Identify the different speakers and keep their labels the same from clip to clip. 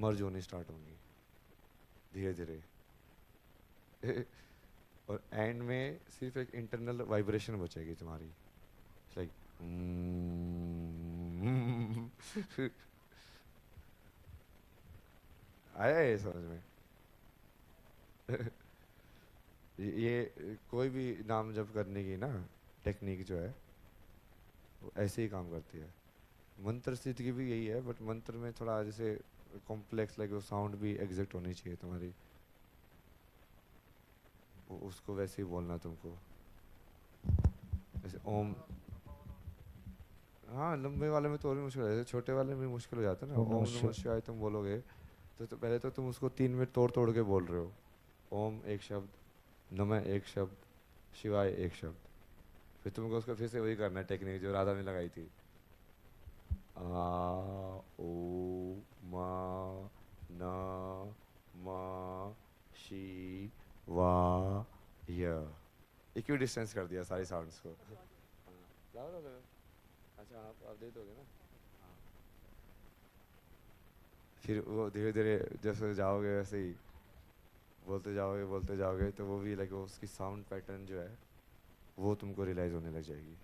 Speaker 1: मर्ज होनी स्टार्ट होंगी धीरे धीरे। और एंड में सिर्फ एक इंटरनल वाइब्रेशन बचेगी तुम्हारी, लाइक आया ये समझ में? ये कोई भी नाम जप करने की ना टेक्निक जो है वो ऐसे ही काम करती है। मंत्र सिद्ध की भी यही है, बट मंत्र में थोड़ा जैसे कॉम्प्लेक्स, लाइक वो साउंड भी एग्जैक्ट होनी चाहिए तुम्हारी, उसको वैसे ही बोलना तुमको, जैसे ओम। हाँ, लंबे वाले में तो और भी मुश्किल है, जैसे छोटे वाले में मुश्किल हो जाता है ना।
Speaker 2: ओम नमः
Speaker 1: ओम नमः
Speaker 2: शिवाय।
Speaker 1: शिवाय तुम बोलोगे तो पहले तो तुम उसको 3 मिनट तोड़ तोड़ के बोल रहे हो। ओम एक शब्द, नमः एक शब्द, शिवाय एक शब्द। फिर तुमको उसको फिर से वही करना है टेक्निक जो राधा ने लगाई थी। आ ओ मा न मा शी वा य। इक्वी डिस्टेंस कर दिया सारी साउंड्स को। हाँ, लाओ लाओ लाओ। अच्छा आप दे दोगे ना? हाँ। फिर वो धीरे धीरे जैसे जाओगे वैसे ही बोलते जाओगे तो वो भी लाइक उसकी साउंड पैटर्न जो है वो तुमको रियलाइज होने लग जाएगी।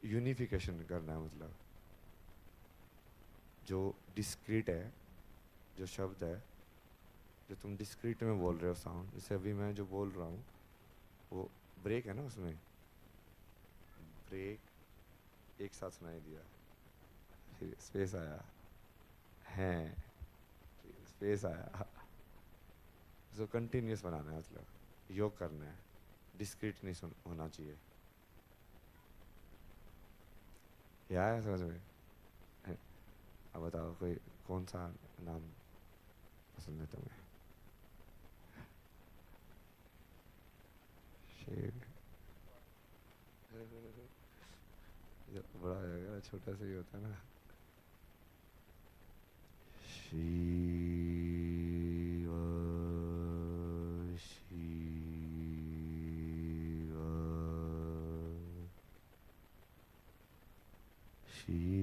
Speaker 1: यूनिफिकेशन करना है, मतलब जो डिस्क्रीट है, जो शब्द है, जो तुम डिस्क्रीट में बोल रहे हो साउंड, जैसे अभी मैं जो बोल रहा हूँ वो ब्रेक है ना, उसमें ब्रेक एक साथ सुनाई दिया, फिर स्पेस आया है, स्पेस आया। उसको कंटिन्यूस बनाना है, मतलब योग करना है, डिस्क्रीट नहीं होना चाहिए। यह है समझ में? है। अब बताओ कोई कौन सा नाम पसंद है तुम्हें? शेर। जब बड़ा हो जाएगा छोटा सा ही होता है ना। शिव शिव शिव शिव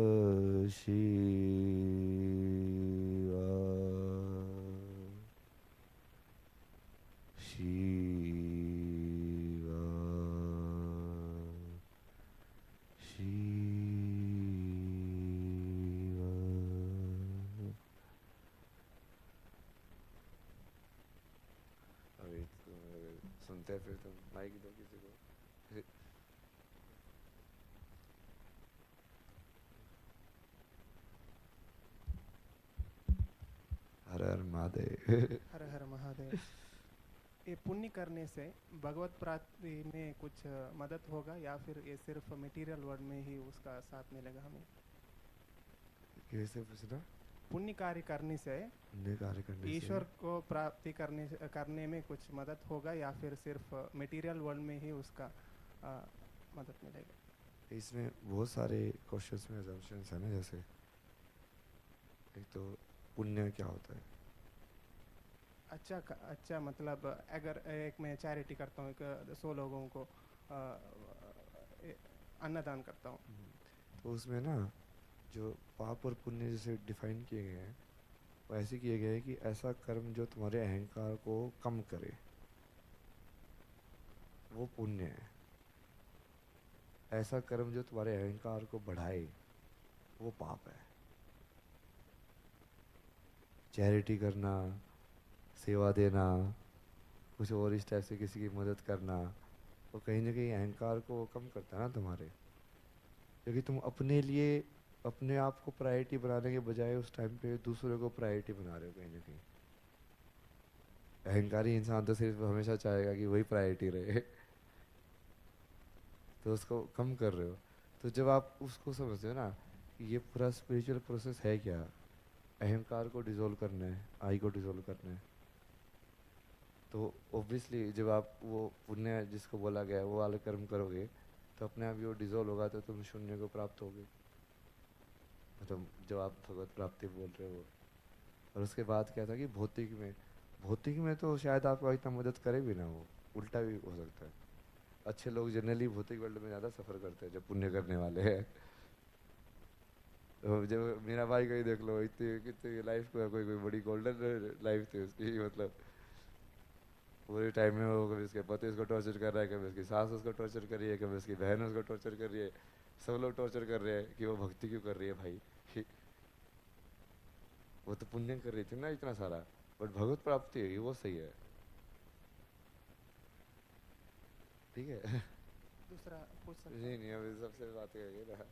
Speaker 1: शिव शिव शिव शिव। अभी तुम अगर सुनते हैं फिर तुम माइक दो किसी को। हर हर महादेव।
Speaker 3: हर हर महादेव। ये पुण्य करने से भगवत प्राप्ति में कुछ मदद होगा या फिर ये सिर्फ मटेरियल वर्ल्ड में ही उसका साथ मिलेगा हमें?
Speaker 1: कैसे पूछना?
Speaker 3: पुण्य कार्य करने से
Speaker 1: पुण्य कार्य करने से
Speaker 3: ईश्वर को प्राप्ति करने में कुछ मदद होगा या फिर सिर्फ मटेरियल वर्ल्ड में ही उसका मदद मिलेगा?
Speaker 1: इसमें बहुत सारे क्वेश्चंस में assumptions है ना। जैसे एक तो पुण्य क्या होता है?
Speaker 3: अच्छा, मतलब अगर एक मैं चैरिटी करता हूँ, एक 100 लोगों को अन्नदान करता हूँ।
Speaker 1: तो उसमें ना जो पाप और पुण्य जैसे डिफाइन किए गए हैं वो ऐसे किए गए हैं कि ऐसा कर्म जो तुम्हारे अहंकार को कम करे वो पुण्य है। ऐसा कर्म जो तुम्हारे अहंकार को बढ़ाए वो पाप है। चैरिटी करना, सेवा देना, कुछ और इस टाइप से किसी की मदद करना, वो कहीं ना कहीं अहंकार को कम करता है ना तुम्हारे। क्योंकि तुम अपने लिए अपने आप को प्रायोरिटी बनाने के बजाय उस टाइम पे दूसरों को प्रायोरिटी बना रहे हो कहीं ना कहीं। अहंकारी इंसान तो सिर्फ हमेशा चाहेगा कि वही प्रायोरिटी रहे। तो उसको कम कर रहे हो। तो जब आप उसको समझते हो ना कि ये पूरा स्पिरिचुअल प्रोसेस है क्या, अहंकार को डिसॉल्व करना है, आई को डिसॉल्व करना है, तो ऑब्वियसली जब आप वो पुण्य जिसको बोला गया है वो वाले कर्म करोगे तो अपने आप ही वो डिजोल्व होगा तो तुम शून्य को प्राप्त होगे, मतलब जो आप भगवत प्राप्ति बोल रहे हो। और उसके बाद क्या था कि भौतिक में तो शायद आपको इतना मदद करे भी ना, वो उल्टा भी हो सकता है। अच्छे लोग जनरली भौतिक वर्ल्ड में ज़्यादा सफ़र करते हैं, जो पुण्य करने वाले हैं। तो जब मेरा भाई का ही देख लो, इतनी कितनी लाइफ को कोई कोई बड़ी गोल्डन लाइफ थी उसकी, मतलब पूरे टाइम में वो कभी उसके पति उसको टॉर्चर कर रहा है, कभी उसकी सास उसको टॉर्चर कर रही है, कभी उसकी बहन उसको टॉर्चर कर रही है, सब लोग टॉर्चर कर रहे हैं कि वो भक्ति क्यों कर रही है भाई। वो तो पुण्य कर रही थी ना इतना सारा, बट भगवत प्राप्ति है वो सही है। ठीक है।
Speaker 3: दूसरा पूछ सकता
Speaker 1: नहीं
Speaker 3: हूँ?
Speaker 1: नहीं, अभी सबसे बात करेंगे ना।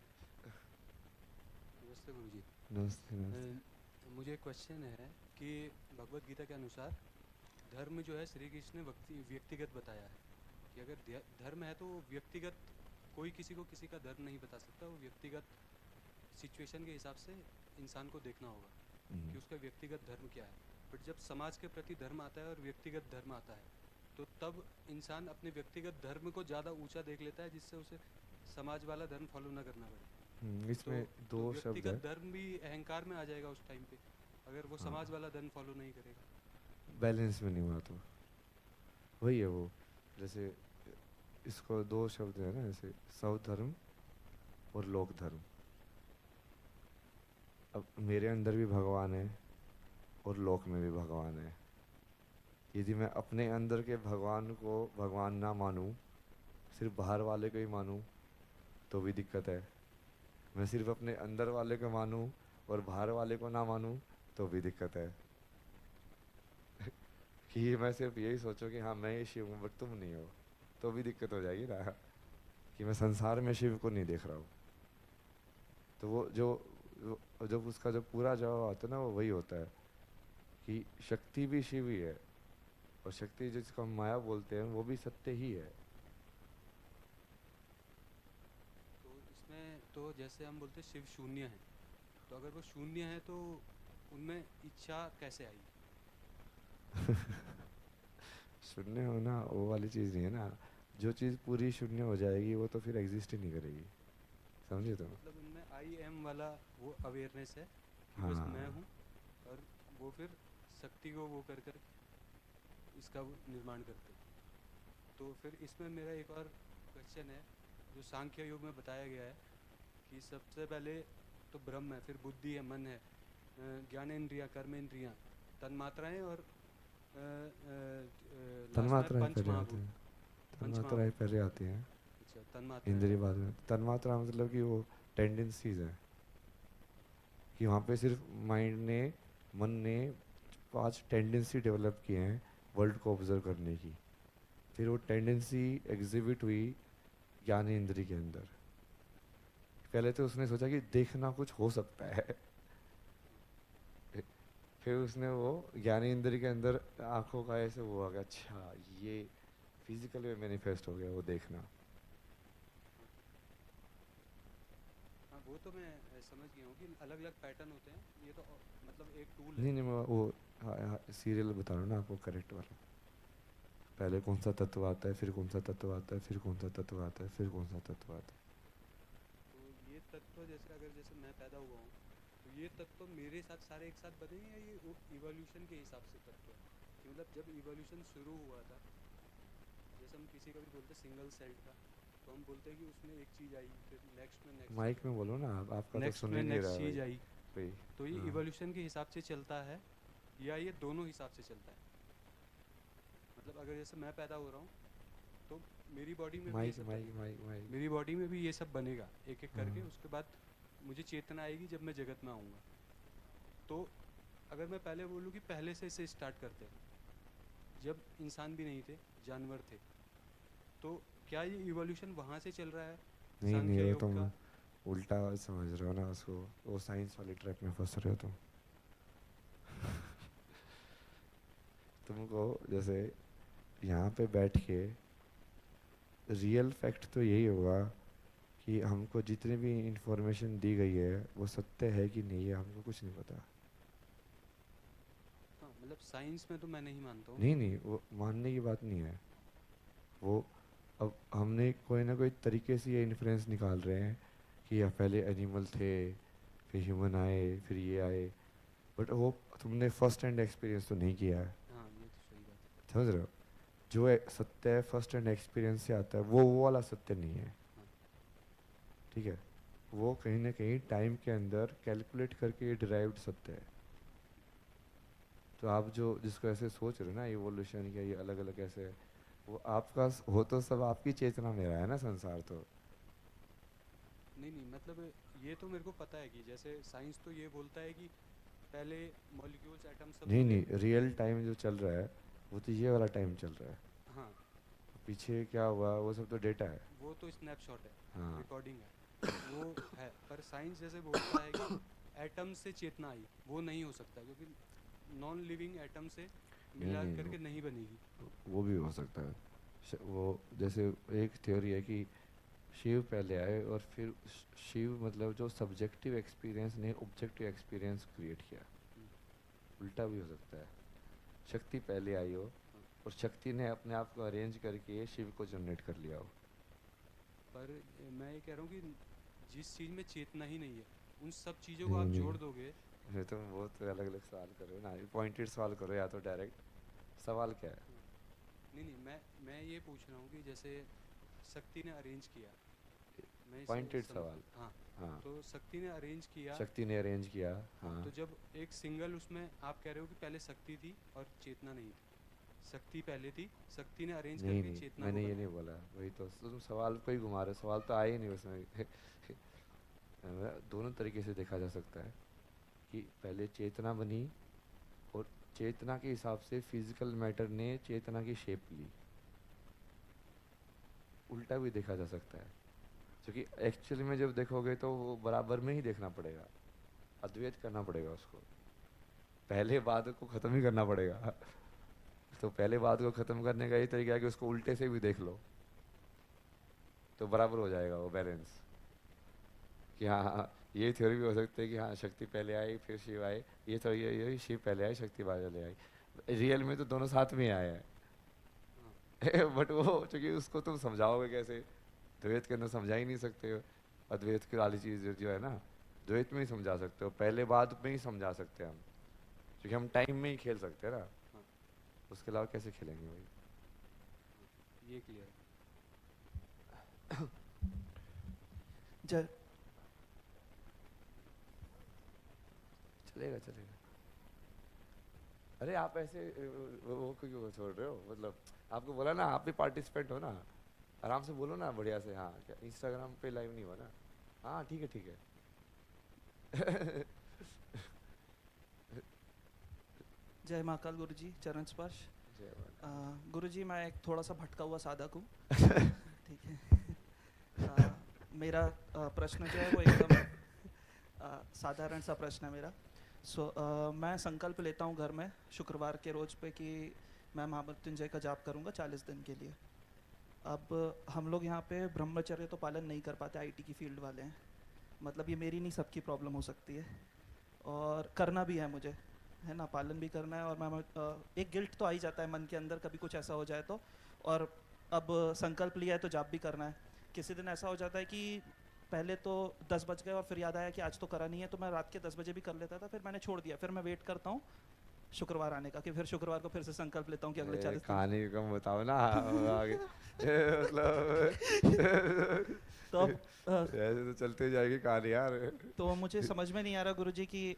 Speaker 2: नमस्ते गुरुजी।
Speaker 1: नमस्ते
Speaker 2: अ,
Speaker 1: नमस्ते।
Speaker 2: मुझे एक क्वेश्चन है कि भगवत गीता के अनुसार धर्म जो है श्री कृष्ण ने व्यक्तिगत बताया है कि अगर धर्म है तो वो व्यक्तिगत, कोई किसी को किसी का धर्म नहीं बता सकता, वो व्यक्तिगत सिचुएशन के हिसाब से इंसान को देखना होगा कि उसका व्यक्तिगत धर्म क्या है। बट जब समाज के प्रति धर्म आता है और व्यक्तिगत धर्म आता है तो तब इंसान अपने व्यक्तिगत धर्म को ज़्यादा ऊंचा देख लेता है, जिससे उसे समाज वाला धर्म फॉलो ना करना पड़े। तो
Speaker 1: इसमें
Speaker 2: तो
Speaker 1: दो शब्द है।
Speaker 2: व्यक्तिगत धर्म भी अहंकार में आ जाएगा उस टाइम पे, अगर वो
Speaker 1: हाँ,
Speaker 2: समाज वाला धर्म फॉलो नहीं करेगा।
Speaker 1: बैलेंस में नहीं हुआ तो वही है वो। जैसे इसको दो शब्द है ना, जैसे स्वधर्म और लोक धर्म। अब मेरे अंदर भी भगवान है और लोक में भी भगवान है। यदि मैं अपने अंदर के भगवान को भगवान ना मानूं, सिर्फ बाहर वाले को ही मानूं, तो भी दिक्कत है। मैं सिर्फ अपने अंदर वाले को मानूं और बाहर वाले को ना मानूं, तो भी दिक्कत है। कि मैं सिर्फ यही सोचूं कि हाँ मैं ही शिव हूँ बट तुम नहीं हो, तो भी दिक्कत हो जाएगी ना। कि मैं संसार में शिव को नहीं देख रहा हूँ। तो जब उसका जो पूरा जवाब आता है ना, वो वही होता है कि शक्ति भी शिव ही है, और शक्ति जिसको हम माया बोलते हैं वो भी सत्य ही है।
Speaker 2: तो इसमें तो जैसे हम बोलते हैं शिव शून्य है, तो अगर वो शून्य है तो उनमें इच्छा कैसे आई?
Speaker 1: शून्य होना वो वाली चीज़ नहीं है ना। जो चीज़ पूरी शून्य हो जाएगी वो तो फिर एग्जिस्ट ही नहीं करेगी। समझे तुम?
Speaker 2: मतलब उनमें आई एम वाला वो अवेयरनेस है कि बस मैं
Speaker 1: हाँ।
Speaker 2: हूँ, और वो फिर शक्ति को वो कर कर इसका वो निर्माण करते हैं। तो फिर इसमें मेरा एक और क्वेश्चन है, जो सांख्य योग में बताया गया है कि सबसे पहले तो ब्रह्म है, फिर बुद्धि है, मन है, ज्ञानेंद्रियाँ, कर्मेंद्रियाँ, तन्मात्राएँ, और लास्ट में है
Speaker 1: तन्मात्राएं
Speaker 2: पंच
Speaker 1: पहले आती
Speaker 2: महाभूत।
Speaker 1: हैं।
Speaker 2: पंच
Speaker 1: तन्मात्राएं
Speaker 2: महाभूत।
Speaker 1: पहले आती हैं,
Speaker 2: अच्छा, तन्मात्राएँ
Speaker 1: इंद्रिय
Speaker 2: पहले।
Speaker 1: बाद में। तन्मात्रा मतलब कि वो टेंडेंसीज है, कि वहाँ पे सिर्फ माइंड ने, मन ने 5 टेंडेंसी डेवलप किए हैं वर्ल्ड को ऑब्जर्व करने की। फिर वो टेंडेंसी एग्जिबिट हुई ज्ञान इंद्रिय के अंदर। पहले तो उसने सोचा कि देखना कुछ हो सकता है। फिर उसने वो ज्ञान इंद्रिय के अंदर आंखों का ऐसे वो आ गया, अच्छा ये फिजिकल में मैनिफेस्ट हो गया वो देखना।
Speaker 2: हाँ, वो तो मैं समझ गया हूँ कि अलग अलग पैटर्न होते हैं, ये तो मतलब एक टूल है।
Speaker 1: नहीं नहीं, मैं वो सीरियल बता रहा हूँ ना आपको, करेक्ट वाला। पहले कौन सा तत्व आता है, फिर कौन सा तत्व आता है, फिर कौन सा तत्व आता है, फिर कौन सा तत्व आता है।
Speaker 2: तो ये तत्व जैसे अगर जैसे मैं पैदा हुआ हूँ, तो ये तत्व मेरे साथ सारे एक साथ बने हैं, या ये इवोल्यूशन के हिसाब से तत्व है? कि मतलब जब इवोल्यूशन शुरू हुआ था, जैसे हम किसी का भी बोलते हैं सिंगल सेल्ड का, तो हम बोलते हैं कि उसमें एक चीज़ आई, फिर नेक्स्ट में नेक्स्ट चीज़
Speaker 1: माइक में बोलो ना, आपका
Speaker 2: आई,
Speaker 1: तो
Speaker 2: नेक्स्ट
Speaker 1: सुन
Speaker 2: में
Speaker 1: ही नहीं
Speaker 2: नेक्स्ट
Speaker 1: रहा भाई।
Speaker 2: चीज़ आई।
Speaker 1: भाई।
Speaker 2: तो ये
Speaker 1: हाँ।
Speaker 2: इवोल्यूशन के हिसाब से चलता है, या ये दोनों हिसाब से चलता है? मतलब अगर जैसे मैं पैदा हो रहा हूँ तो मेरी बॉडी में भी ये
Speaker 1: माइक
Speaker 2: सब
Speaker 1: माइक
Speaker 2: बनेगा,
Speaker 1: माइक माइक।
Speaker 2: मेरी बॉडी में भी ये सब बनेगा एक एक करके।
Speaker 1: हाँ।
Speaker 2: उसके बाद मुझे चेतना आएगी जब मैं जगत में आऊँगा। तो अगर मैं पहले बोलूँ कि पहले से इसे स्टार्ट करते हैं, जब इंसान भी नहीं थे, जानवर थे, तो क्या ये इवोल्यूशन वहाँ से चल रहा है
Speaker 1: नहीं नहीं,
Speaker 2: सांख्य
Speaker 1: वो
Speaker 2: योग
Speaker 1: तुम
Speaker 2: का?
Speaker 1: उल्टा समझ रहे हो ना उसको, वो साइंस वाली ट्रैप में फंस रहे हो तुम। तुमको जैसे यहाँ पे बैठ के रियल फैक्ट तो यही होगा कि हमको जितनी भी इंफॉर्मेशन दी गई है वो सत्य है कि नहीं है, हमको कुछ नहीं पता।
Speaker 2: हाँ, मतलब साइंस में तो मैं नहीं मानता हूँ।
Speaker 1: नहीं नहीं, वो मानने की बात नहीं है। वो अब हमने कोई ना कोई तरीके से ये इन्फ्लुएंस निकाल रहे हैं कि यह पहले एनिमल थे, फिर ह्यूमन आए, फिर ये आए, बट वो तुमने फर्स्ट हैंड एक्सपीरियंस तो नहीं किया है।
Speaker 2: हाँ ये तो सही बात
Speaker 1: समझ रहे हो? जो सत्य है फर्स्ट हैंड एक्सपीरियंस से आता है, वो वाला सत्य नहीं है। ठीक है, वो कहीं ना कहीं टाइम के अंदर कैलकुलेट करके डिराइव्ड सत्य है। तो आप जो जिसको ऐसे सोच रहे हो ना इवोल्यूशन या ये अलग अलग ऐसे है, वो आपका हो तो सब आपकी चेतना में रहा है ना संसार तो।
Speaker 2: नहीं नहीं मतलब ये तो मेरे को पता है कि जैसे साइंस तो ये बोलता है कि पहले मॉलिक्यूल्स एटम सब
Speaker 1: नहीं
Speaker 2: तो थे।
Speaker 1: नहीं, रियल टाइम जो चल रहा है वो तो ये वाला टाइम चल रहा है।
Speaker 2: हाँ
Speaker 1: पीछे क्या हुआ वो सब तो डेटा है।
Speaker 2: वो तो स्नैपशॉट है,
Speaker 1: हाँ
Speaker 2: रिकॉर्डिंग है वो है। पर साइंस जैसे बोलता है कि एटम से चेतना आई, वो नहीं हो सकता क्योंकि नॉन लिविंग एटम से मिला
Speaker 1: नहीं,
Speaker 2: करके नहीं बनेगी।
Speaker 1: वो भी हो सकता है। वो जैसे एक थ्योरी है कि शिव पहले आए और फिर शिव मतलब जो सब्जेक्टिव एक्सपीरियंस ने ऑब्जेक्टिव एक्सपीरियंस क्रिएट किया। उल्टा भी हो सकता है, शक्ति पहले आई हो और शक्ति ने अपने आप को अरेंज करके शिव को जनरेट कर लिया हो।
Speaker 2: पर मैं ये कह रहा हूँ कि जिस चीज़ में चेतना ही नहीं है, उन सब चीज़ों को आप
Speaker 1: नहीं,
Speaker 2: जोड़ दोगे।
Speaker 1: ये तुम बहुत अलग अलग सवाल करो ना, पॉइंटेड सवाल करो या तो डायरेक्ट। सवाल क्या है?
Speaker 2: नहीं नहीं मैं ये पूछ रहा हूँ कि जैसे शक्ति ने अरेंज किया, मैं इसे
Speaker 1: पॉइंटेड
Speaker 2: समझ-
Speaker 1: सवाल।
Speaker 2: हाँ
Speaker 1: हाँ,
Speaker 2: तो शक्ति ने अरेंज किया।
Speaker 1: शक्ति ने अरेंज किया।
Speaker 2: हाँ
Speaker 1: हाँ
Speaker 2: तो जब एक सिंगल उसमें आप कह रहे हो कि पहले शक्ति थी और चेतना नहीं थी, शक्ति पहले थी, शक्ति ने अरेंज
Speaker 1: नहीं
Speaker 2: करके
Speaker 1: नहीं,
Speaker 2: चेतना
Speaker 1: मैंने
Speaker 2: को
Speaker 1: ये
Speaker 2: बनाया।
Speaker 1: नहीं बोला। वही तो तुम सवाल को ही घुमा रहे हो, सवाल तो आया ही नहीं उसमें। दोनों तरीके से देखा जा सकता है कि पहले चेतना बनी और चेतना के हिसाब से फिजिकल मैटर ने चेतना की शेप ली। उल्टा भी देखा जा सकता है, क्योंकि एक्चुअली में जब देखोगे तो वो बराबर में ही देखना पड़ेगा, अद्वैत करना पड़ेगा उसको। पहले बात को ख़त्म ही करना पड़ेगा। तो पहले बात को ख़त्म करने का यही तरीका है कि उसको उल्टे से भी देख लो, तो बराबर हो जाएगा वो बैलेंस। कि हाँ ये थ्योरी भी हो सकती है कि हाँ शक्ति पहले आई फिर शिव आए, ये तो ये शिव पहले आई शक्ति बाद में आई। रियल में तो दोनों साथ में आए हैं। बट वो चूंकि उसको तुम समझाओगे कैसे, द्वैत के अंदर समझा ही नहीं सकते हो। अद्वैत की वाली चीज़ जो है ना, द्वैत में ही समझा सकते हो, पहले बाद में ही समझा सकते हैं हम, क्योंकि हम टाइम में ही खेल सकते हैं ना। उसके अलावा कैसे खेलेंगे भाई?
Speaker 2: ये क्लियर।
Speaker 4: जय
Speaker 1: चलेगा चलेगा। अरे आप ऐसे वो क्यों छोड़ रहे हो? मतलब आपको बोला ना, आप भी पार्टिसिपेंट हो ना, आराम से बोलो ना बढ़िया से। हाँ क्या इंस्टाग्राम पे लाइव नहीं हुआ ना? हाँ ठीक है ठीक है।
Speaker 4: जय महाकाल गुरुजी, चरण स्पर्श।
Speaker 1: जय माता।
Speaker 4: गुरुजी मैं एक थोड़ा सा भटका हुआ साधक हूँ। ठीक है। मेरा प्रश्न जो है वो एकदम साधारण सा प्रश्न है मेरा। मैं संकल्प लेता हूँ घर में शुक्रवार के रोज पे कि मैं महामृत्युंजय का जाप करूँगा 40 दिन के लिए। अब हम लोग यहाँ पे ब्रह्मचर्य तो पालन नहीं कर पाते, आईटी की फील्ड वाले हैं। मतलब ये मेरी नहीं सबकी प्रॉब्लम हो सकती है, और करना भी है मुझे, है ना, पालन भी करना है। और मैं एक गिल्ट तो आ ही जाता है मन के अंदर कभी कुछ ऐसा हो जाए तो। और अब संकल्प लिया है तो जाप भी करना है। किसी दिन ऐसा हो जाता है कि पहले तो 10 बज गए और फिर याद आया कि आज तो करा नहीं है, तो मैं रात के 10 बजे भी कर लेता था, फिर मैंने छोड़ दिया। फिर मैं वेट करता हूँ शुक्रवार आने का कि फिर शुक्रवार को फिर से संकल्प लेता हूँ कि अगले 40 दिन।
Speaker 1: कहानी कम बताओ ना आगे। मतलब
Speaker 4: तो अब
Speaker 1: ऐसे तो चलते जाएगी कहानी यार।
Speaker 4: तो मुझे समझ में नहीं आ रहा गुरुजी कि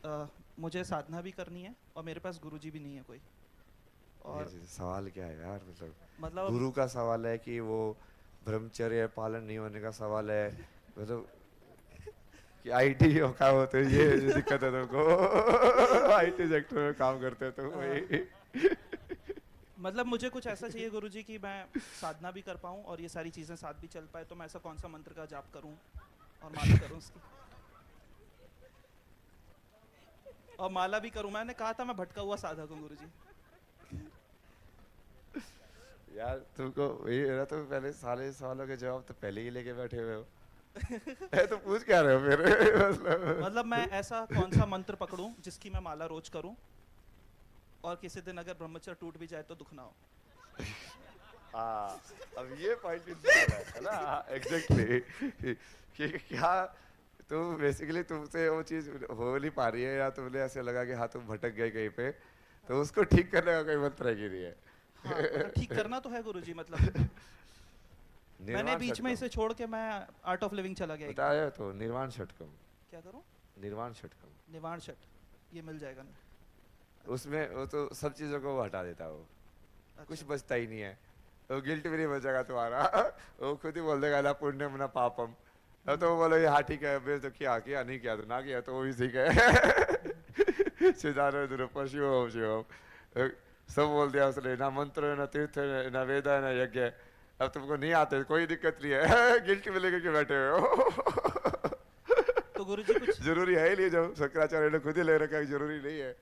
Speaker 4: मुझे साधना भी करनी है और मेरे पास गुरुजी भी नहीं है कोई। और
Speaker 1: ये सवाल क्या है यार?
Speaker 4: मतलब
Speaker 1: गुरु का सवाल है कि वो ब्रह्मचर्य पालन नहीं होने का सवाल है? मतलब कि आईटी का होते ये दिक्कत है तुमको? आईटी सेक्टर में काम करते हो तो वही।
Speaker 4: मतलब मुझे कुछ ऐसा चाहिए गुरुजी कि मैं साधना भी कर पाऊँ और ये सारी चीज़ें साथ भी चल पाए। तो मैं ऐसा कौन सा मंत्र का जाप करूँ और माला करूँ उसकी, और माला भी करूँ? मैंने कहा था मैं भटका हुआ साधक हूँ गुरुजी।
Speaker 1: यार तुमको ये ना, तुम पहले सारे सवालों के जवाब तो पहले ही लेके बैठे हुए हो। तो पूछ क्या रहे हो फिर?
Speaker 4: मतलब मैं ऐसा कौन सा मंत्र पकड़ूं जिसकी मैं माला रोज करूं और किसी दिन अगर ब्रह्मचर्य टूट भी जाए तो दुख ना हो।
Speaker 1: हाँ, अब ये पॉइंट है ना, एग्जैक्टली कि क्या तुम बेसिकली तुमसे वो चीज हो नहीं पा रही है, या तुमने ऐसे लगा कि हाँ तुम भटक गए कहीं पे, तो उसको ठीक करने का कोई मंत्र है कि नहीं है?
Speaker 4: हाँ मतलब ठीक करना तो है गुरुजी, मतलब मैंने
Speaker 1: निर्वाण
Speaker 4: बीच में
Speaker 1: षटकम
Speaker 4: इसे छोड़ के मैं आर्ट ऑफ लिविंग चला गया।
Speaker 1: बताया तो, निर्वाण षटकम।
Speaker 4: क्या करूं?
Speaker 1: निर्वाण षटकम,
Speaker 4: निवाण शट, ये मिल जाएगा ना?
Speaker 1: उसमें वो तो सब चीजों को वो हटा देता है, वो कुछ
Speaker 4: अच्छा।
Speaker 1: बचता ही नहीं है, वो गिल्ट भी नहीं बचेगा तुम्हारा। वो खुद ही बोल देगा ना पुण्यम ना पापम। अब तो वो बोलो ये हाँ ठीक है, फिर तो किया किया नहीं किया तो ना किया, तो वो भी ठीक है। सिद्धार्थ द्रुप शिवम शिवम सब बोल दिया उसने, ना मंत्र है ना तीर्थ है ना वेद है ना यज्ञ है। अब तुमको नहीं आते कोई दिक्कत नहीं है, गिल्ट में लेके बैठे हुए हो।
Speaker 4: तो गुरुजी कुछ
Speaker 1: जरूरी है ही नहीं, जब शंकराचार्य ने खुद ही ले रखा है, जरूरी नहीं है।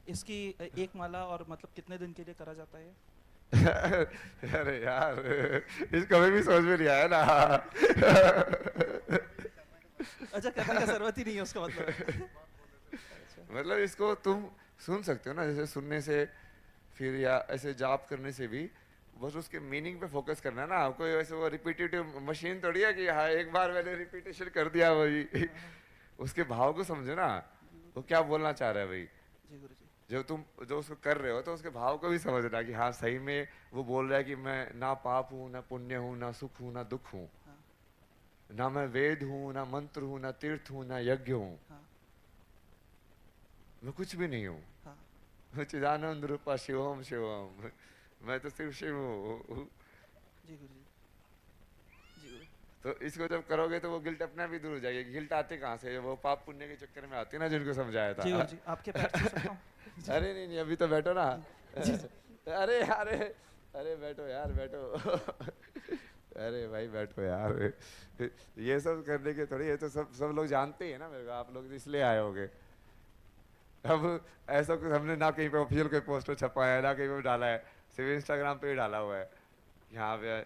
Speaker 4: इसकी एक माला और मतलब कितने दिन के लिए करा जाता है?
Speaker 1: अरे यार, इसको कभी भी समझ में नहीं आया ना।
Speaker 4: अच्छा, करने का जरूरत ही नहीं है उसका मतलब।
Speaker 1: मतलब इसको तुम सुन सकते हो ना, जैसे सुनने से फिर या ऐसे जाप करने से भी, बस उसके मीनिंग पे फोकस करना है ना। कोई वैसे वो रिपीटेटिव मशीन थोड़ी है कि हाँ एक बार मैंने रिपीटेशन कर दिया वही। उसके भाव को समझो ना, वो क्या बोलना चाह रहा है भाई।
Speaker 4: जी गुरुजी।
Speaker 1: जो तुम जो उसको कर रहे हो तो उसके भाव को भी समझना कि हाँ सही में वो बोल रहा है कि मैं ना पाप हूँ ना पुण्य हूँ ना सुख हूँ ना दुख हूँ,
Speaker 4: हाँ
Speaker 1: ना मैं वेद हूँ ना मंत्र हूँ ना तीर्थ हूँ ना यज्ञ हूँ,
Speaker 4: हाँ
Speaker 1: मैं कुछ भी नहीं हूँ।
Speaker 4: हाँ।
Speaker 1: चिदानंद रूपा शिवम शिवम, मैं तो सिर्फ शिव हूँ।
Speaker 4: जी गुरुजी। जी गुरु।
Speaker 1: तो इसको जब करोगे तो वो गिल्ट अपने आप ही दूर हो जाएगी। गिल्ट आती कहाँ से? वो पाप पुण्य के चक्कर में आती है ना, जिनको समझाया
Speaker 4: जी
Speaker 1: था।
Speaker 4: गुरुजी, आपके पैर छू सकता हूँ?
Speaker 1: अरे नहीं नहीं, अभी तो बैठो ना। अरे अरे अरे बैठो यार बैठो। अरे भाई बैठो यार, ये सब करने के थोड़ी, ये तो सब लोग जानते ही है ना मेरे को, आप लोग इसलिए आए होगे। अब ऐसा कुछ हमने ना कहीं पे ऑफिशियल कोई पोस्टर छपाया है ना कहीं पे डाला है, सिर्फ इंस्टाग्राम पे ही डाला हुआ है यहाँ पे।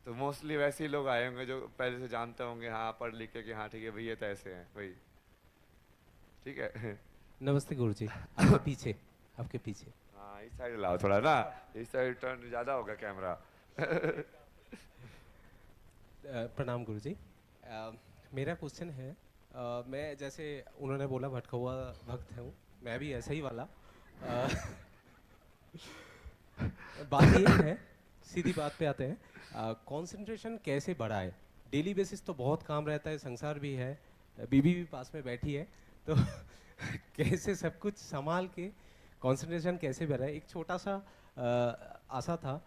Speaker 1: तो मोस्टली वैसे ही लोग आए होंगे जो पहले से जानते होंगे, हाँ पढ़ लिख के कि हाँ ठीक है भैया तो ऐसे हैं भाई, ठीक है।
Speaker 5: नमस्ते गुरुजी, आपके पीछे, आपके पीछे।
Speaker 1: हाँ इस साइड लाओ थोड़ा ना, इस साइड टर्न ज़्यादा होगा कैमरा।
Speaker 5: प्रणाम गुरुजी। मेरा क्वेश्चन है, मैं जैसे उन्होंने बोला भटका हुआ भक्त हूँ, मैं भी ऐसा ही वाला। बात ये है, सीधी बात पे आते हैं, कंसंट्रेशन कैसे बढ़ाए? डेली बेसिस तो बहुत काम रहता है, संसार भी है, बीबी भी पास में बैठी है, तो कैसे सब कुछ संभाल के कंसंट्रेशन कैसे बढ़ाए? एक छोटा सा आशा था,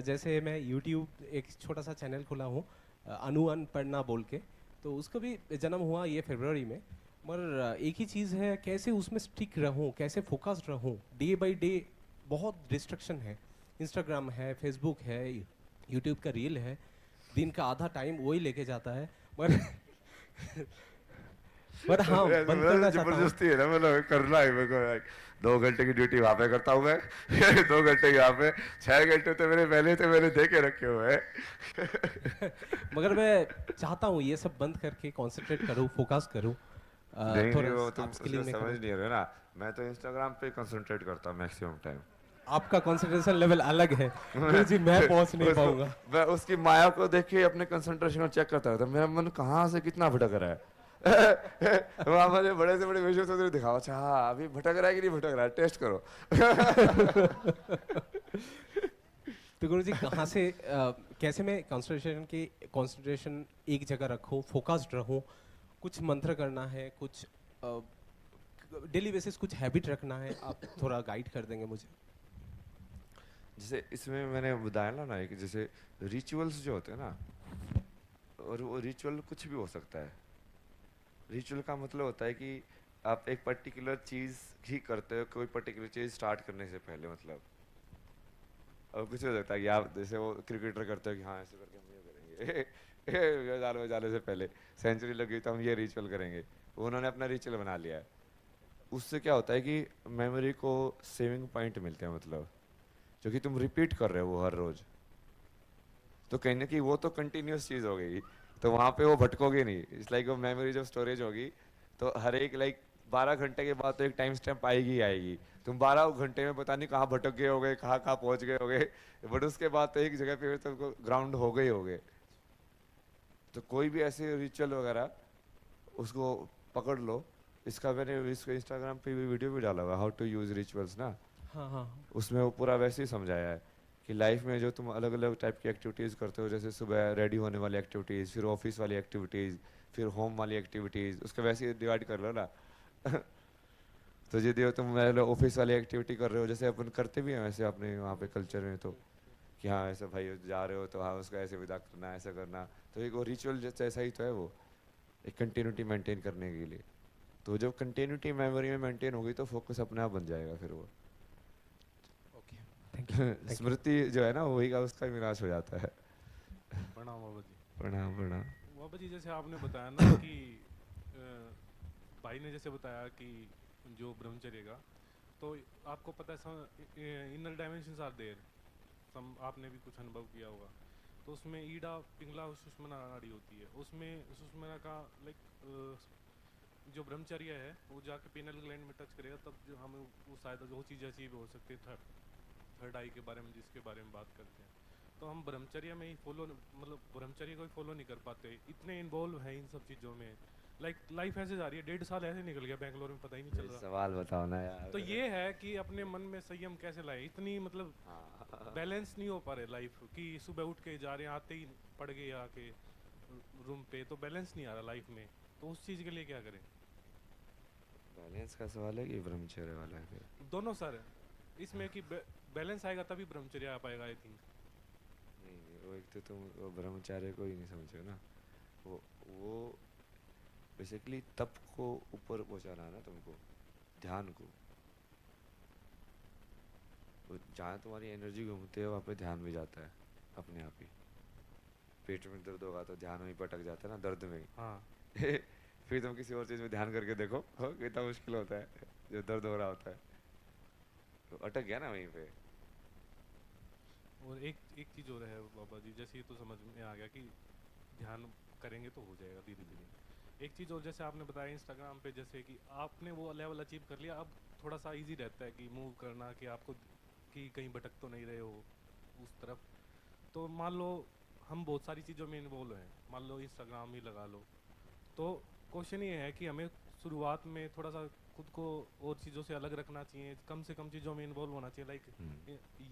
Speaker 5: जैसे मैं यूट्यूब एक छोटा सा चैनल खोला हूँ, अनुअन पढ़ना बोल के, तो उसका भी जन्म हुआ ये फरवरी में, मगर एक ही चीज़ है, कैसे उसमें स्टिक रहूं, कैसे फोकस्ड रहूं। डे बाय डे बहुत डिस्ट्रक्शन है, इंस्टाग्राम है, फेसबुक है, यूट्यूब का रील है, दिन का आधा टाइम वही लेके जाता है। पर हाँ, बंद करना चाहता हूं।
Speaker 1: जबरदस्ती है ना, मतलब करना है मेरे को। 2 घंटे की ड्यूटी वहाँ पे करता हूँ मैं। 2 घंटे यहाँ पे, 6 घंटे तो मेरे पहले से मैंने दे के रखे हुए हैं।
Speaker 5: मगर मैं चाहता हूँ ये सब बंद करके कंसंट्रेट करूँ, फोकस करूँ,
Speaker 1: नहीं
Speaker 5: थोड़ा
Speaker 1: वो तुम
Speaker 5: upskilling
Speaker 1: उसको
Speaker 5: में
Speaker 1: समझ
Speaker 5: करूँ।
Speaker 1: नहीं रहे ना, मैं तो इंस्टाग्राम पे कंसंट्रेट करता हूँ मैक्सिमम टाइम।
Speaker 5: आपका कंसंट्रेशन लेवल अलग है गुरुजी, मैं पहुँच नहीं पाऊंगा।
Speaker 1: मैं उसकी माया को देख के अपने कंसंट्रेशन को चेक करता रहता, मेरा मन कहाँ से कितना भटक रहा है। वहाँ मुझे बड़े से बड़े विषय से दिखाओ, अच्छा हाँ अभी भटक रहा है कि नहीं भटक रहा है, टेस्ट करो।
Speaker 5: तो गुरुजी कहाँ से कैसे मैं कंसंट्रेशन एक जगह रखूँ, फोकस्ड रहूँ? कुछ मंत्र करना है, कुछ डेली बेसिस कुछ हैबिट रखना है, आप थोड़ा गाइड कर देंगे मुझे?
Speaker 1: जैसे इसमें मैंने बताया ना एक, जैसे रिचुअल्स जो होते हैं ना, और वो रिचुअल कुछ भी हो सकता है। रिचुअल का मतलब होता है कि आप एक पर्टिकुलर चीज़ ही करते हो, कोई पर्टिकुलर चीज़ स्टार्ट करने से पहले, मतलब और कुछ हो सकता है कि आप जैसे वो क्रिकेटर करते हो कि हाँ ऐसे करके हम ये करेंगे। जाने से पहले सेंचुरी लगी तो हम ये रिचुअल करेंगे, उन्होंने अपना रिचुअल बना लिया है। उससे क्या होता है कि मेमोरी को सेविंग पॉइंट मिलते हैं, मतलब जो कि तुम रिपीट कर रहे हो वो हर रोज, तो कहीं ना कहीं वो तो कंटिन्यूस चीज़ हो गई, तो वहाँ पे वो भटकोगे नहीं। इट्स लाइक वो मेमोरी जब स्टोरेज होगी तो हर एक लाइक 12 घंटे के बाद तो एक टाइम स्टैम्प आएगी ही आएगी। तुम 12 घंटे में पता नहीं कहाँ भटक गए होगे, कहाँ कहाँ पहुंच गए होगे, बट उसके बाद तो एक जगह पे तुमको ग्राउंड हो गए होगे। तो कोई भी ऐसे रिचुअल वगैरह उसको पकड़ लो। इसका मैंने इसको इंस्टाग्राम पे भी वीडियो भी डाला हुआ, हाउ टू यूज रिचुअल्स ना।
Speaker 5: हाँ हाँ
Speaker 1: उसमें वो पूरा वैसे ही समझाया है कि लाइफ में जो तुम अलग अलग टाइप की एक्टिविटीज़ करते हो, जैसे सुबह रेडी होने वाली एक्टिविटीज़, फिर ऑफिस वाली एक्टिविटीज़, फिर होम वाली एक्टिविटीज़, उसका वैसे ही डिवाइड कर लो ना। तो यदि तुम ऑफिस वाली एक्टिविटी कर रहे हो, जैसे अपन करते भी हैं वैसे अपने वहाँ पे कल्चर में, तो कि हाँ ऐसे भाई जा रहे हो तो हाँ उसका ऐसे विदा करना, ऐसा करना, तो एक वो रिचुअल जैसे ऐसा ही तो है वो, एक कंटिन्यूटी मेंटेन करने के लिए। तो जब कंटिन्यूटी मेमोरी में मेंटेन होगी तो फोकस अपने आप बन जाएगा फिर वो।
Speaker 5: Okay thank you.
Speaker 1: स्मृति जो है ना वही का उसका विनाश हो जाता है।
Speaker 6: प्रणाम बाबा जी।
Speaker 1: प्रणाम प्रणाम।
Speaker 6: बाबा जी जैसे आपने बताया ना कि भाई ने जैसे बताया कि जो ब्रह्मचर्य का, तो आपको पता है इनर डायमेंशंस आर देयर, सम आपने भी कुछ अनुभव किया होगा। तो उसमें ईडा पिंगला सुषुम्ना नाड़ी होती है, उसमें सुषुम्ना का लाइक जो ब्रह्मचर्य है वो जाके पिनल ग्लैंड में टच करेगा, तब जो हमें वो शायद वो चीज़ अचीव हो सकती है थर्ड आई के बारे में, जिसके बारे में बात करते हैं। तो हम ब्रह्मचर्य में ही फॉलो, मतलब ब्रह्मचर्य को ही फॉलो नहीं कर पाते, इतने इन्वॉल्व हैं इन सब चीज़ों में। लाइक लाइफ ऐसे जा रही है, 1.5 साल ऐसे निकल गया बैंगलोर में, पता ही नहीं चल रहा।
Speaker 1: सवाल बताओ ना यार।
Speaker 6: तो ये है कि अपने मन में संयम कैसे लाए, इतनी मतलब बैलेंस नहीं हो पा रहे लाइफ कि सुबह उठ के जा रहे हैं, आते ही पड़ गए आके रूम पे, तो बैलेंस नहीं आ रहा लाइफ में। तो उस चीज़ के लिए क्या करें?
Speaker 1: बैलेंस का सवाल है कि ब्रह्मचर्य वाला है?
Speaker 6: दोनों सर, इसमें कि बैलेंस आएगा तभी ब्रह्मचर्य आ पाएगा आई थिंक।
Speaker 1: नहीं, वो एक तो तुम वो ब्रह्मचर्य को ही नहीं समझो ना। वो बेसिकली तप को ऊपर पहुंचाना है ना तुमको, ध्यान को। जहाँ तुम्हारी एनर्जी घूमती है वहाँ पे ध्यान भी जाता है अपने आप ही। पेट में दर्द होगा तो ध्यान वहीं पटक जाता है ना, दर्द में ही।
Speaker 6: हाँ
Speaker 1: फिर तुम किसी और चीज़ में ध्यान करके देखो, कितना मुश्किल होता है, जो दर्द हो रहा होता है तो अटक गया ना वहीं पे।
Speaker 6: और एक चीज़ और है बाबा जी, जैसे ये तो समझ में आ गया कि ध्यान करेंगे तो हो जाएगा धीरे धीरे। एक चीज़ और, जैसे आपने बताया इंस्टाग्राम पे, जैसे कि आपने वो लेवल अचीव कर लिया, अब थोड़ा सा इजी रहता है कि मूव करना, कि आपको कि कहीं भटक तो नहीं रहे हो उस तरफ। तो मान लो हम बहुत सारी चीज़ों में इन्वॉल्व हैं, मान लो इंस्टाग्राम ही लगा लो, तो क्वेश्चन ये है कि हमें शुरुआत में थोड़ा सा खुद को और चीज़ों से अलग रखना चाहिए, कम से कम चीज़ों में इन्वॉल्व होना चाहिए, लाइक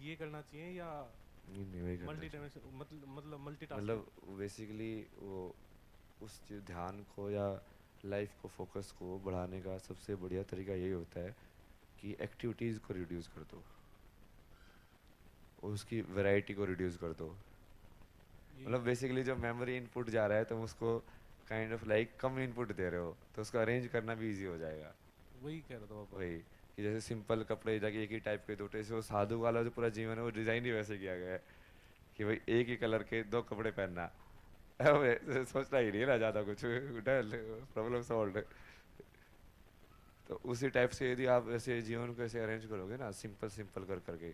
Speaker 6: ये करना चाहिए, या
Speaker 1: नहीं वही करना
Speaker 6: मल्टी
Speaker 1: चाहिए।
Speaker 6: मतलब मल्टीटास्किंग?
Speaker 1: मतलब बेसिकली वो उस ध्यान को या लाइफ को, फोकस को बढ़ाने का सबसे बढ़िया तरीका यही होता है कि एक्टिविटीज़ को रिड्यूस कर दो, उसकी वैरायटी को रिड्यूस कर दो। मतलब बेसिकली जो मेमोरी इनपुट जा रहा है तुम उसको काइंड ऑफ लाइक कम इनपुट दे रहे हो, तो उसको अरेंज करना भी इजी हो जाएगा।
Speaker 6: वही कह रहा था बाबा।
Speaker 1: वही कि जैसे सिंपल कपड़े जाके एक ही टाइप के दो, जैसे वो साधु वाला जो पूरा जीवन है वो डिज़ाइन ही वैसे किया गया है कि भाई एक ही कलर के 2 कपड़े पहनना। सोचना ही नहीं है ना ज़्यादा कुछ, प्रॉब्लम सॉल्व। तो उसी टाइप से यदि आप ऐसे जीवन को ऐसे अरेंज करोगे ना, सिंपल सिंपल कर करके,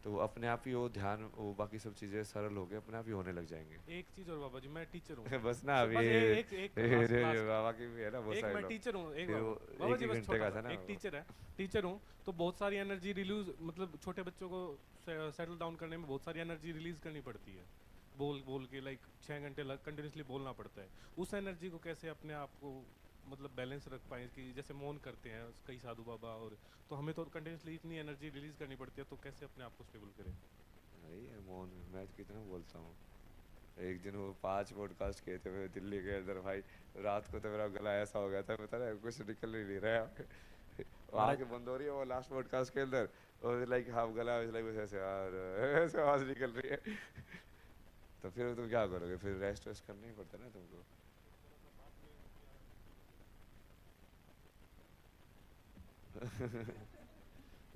Speaker 1: तो वो अपने आप ही वो ध्यान, वो बाकी सब चीज़ें सरल हो गए, अपने आप ही होने लग जाएंगे।
Speaker 6: एक चीज़ और बाबा जी, मैं टीचर हूँ।
Speaker 1: बस ना अभी बाबा की भी है ना, बहुत
Speaker 6: एक
Speaker 1: सारे
Speaker 6: मैं
Speaker 1: लोग।
Speaker 6: टीचर हूँ, एक
Speaker 1: फिर वो
Speaker 6: बाबा
Speaker 1: एक
Speaker 6: जी
Speaker 1: ही
Speaker 6: बस
Speaker 1: घंटे
Speaker 6: छोटा
Speaker 1: का
Speaker 6: सा,
Speaker 1: था ना
Speaker 6: एक
Speaker 1: वो।
Speaker 6: टीचर हूँ, तो बहुत सारी एनर्जी रिलीज, मतलब छोटे बच्चों को सेटल डाउन करने में बहुत सारी एनर्जी रिलीज करनी पड़ती है, बोल बोल के, लाइक 6 घंटे कंटिन्यूसली बोलना पड़ता है। उस एनर्जी को कैसे अपने आप को मतलब बैलेंस रख पाए, कि जैसे मौन करते हैं कई साधु बाबा, और तो हमें तो कंटिन्यूसली इतनी एनर्जी रिलीज करनी पड़ती है, तो कैसे अपने आप को स्टेबल करें?
Speaker 1: अरे यार मौन मैं तो कितना बोलता हूँ। एक दिन वो 5 पॉडकास्ट किए थे मैं दिल्ली के अंदर भाई, रात को तो मेरा गला ऐसा हो गया था, पता है कुछ निकल ही नहीं रहा है। वहाँ के बंद हो रही है वो लास्ट पॉडकास्ट के अंदर, और लाइक हाफ गला लाइक ऐसे यार ऐसे आवाज़ निकल रही है। तो फिर तुम क्या करोगे, फिर रेस्ट वेस्ट करना ही पड़ता है ना तुमको।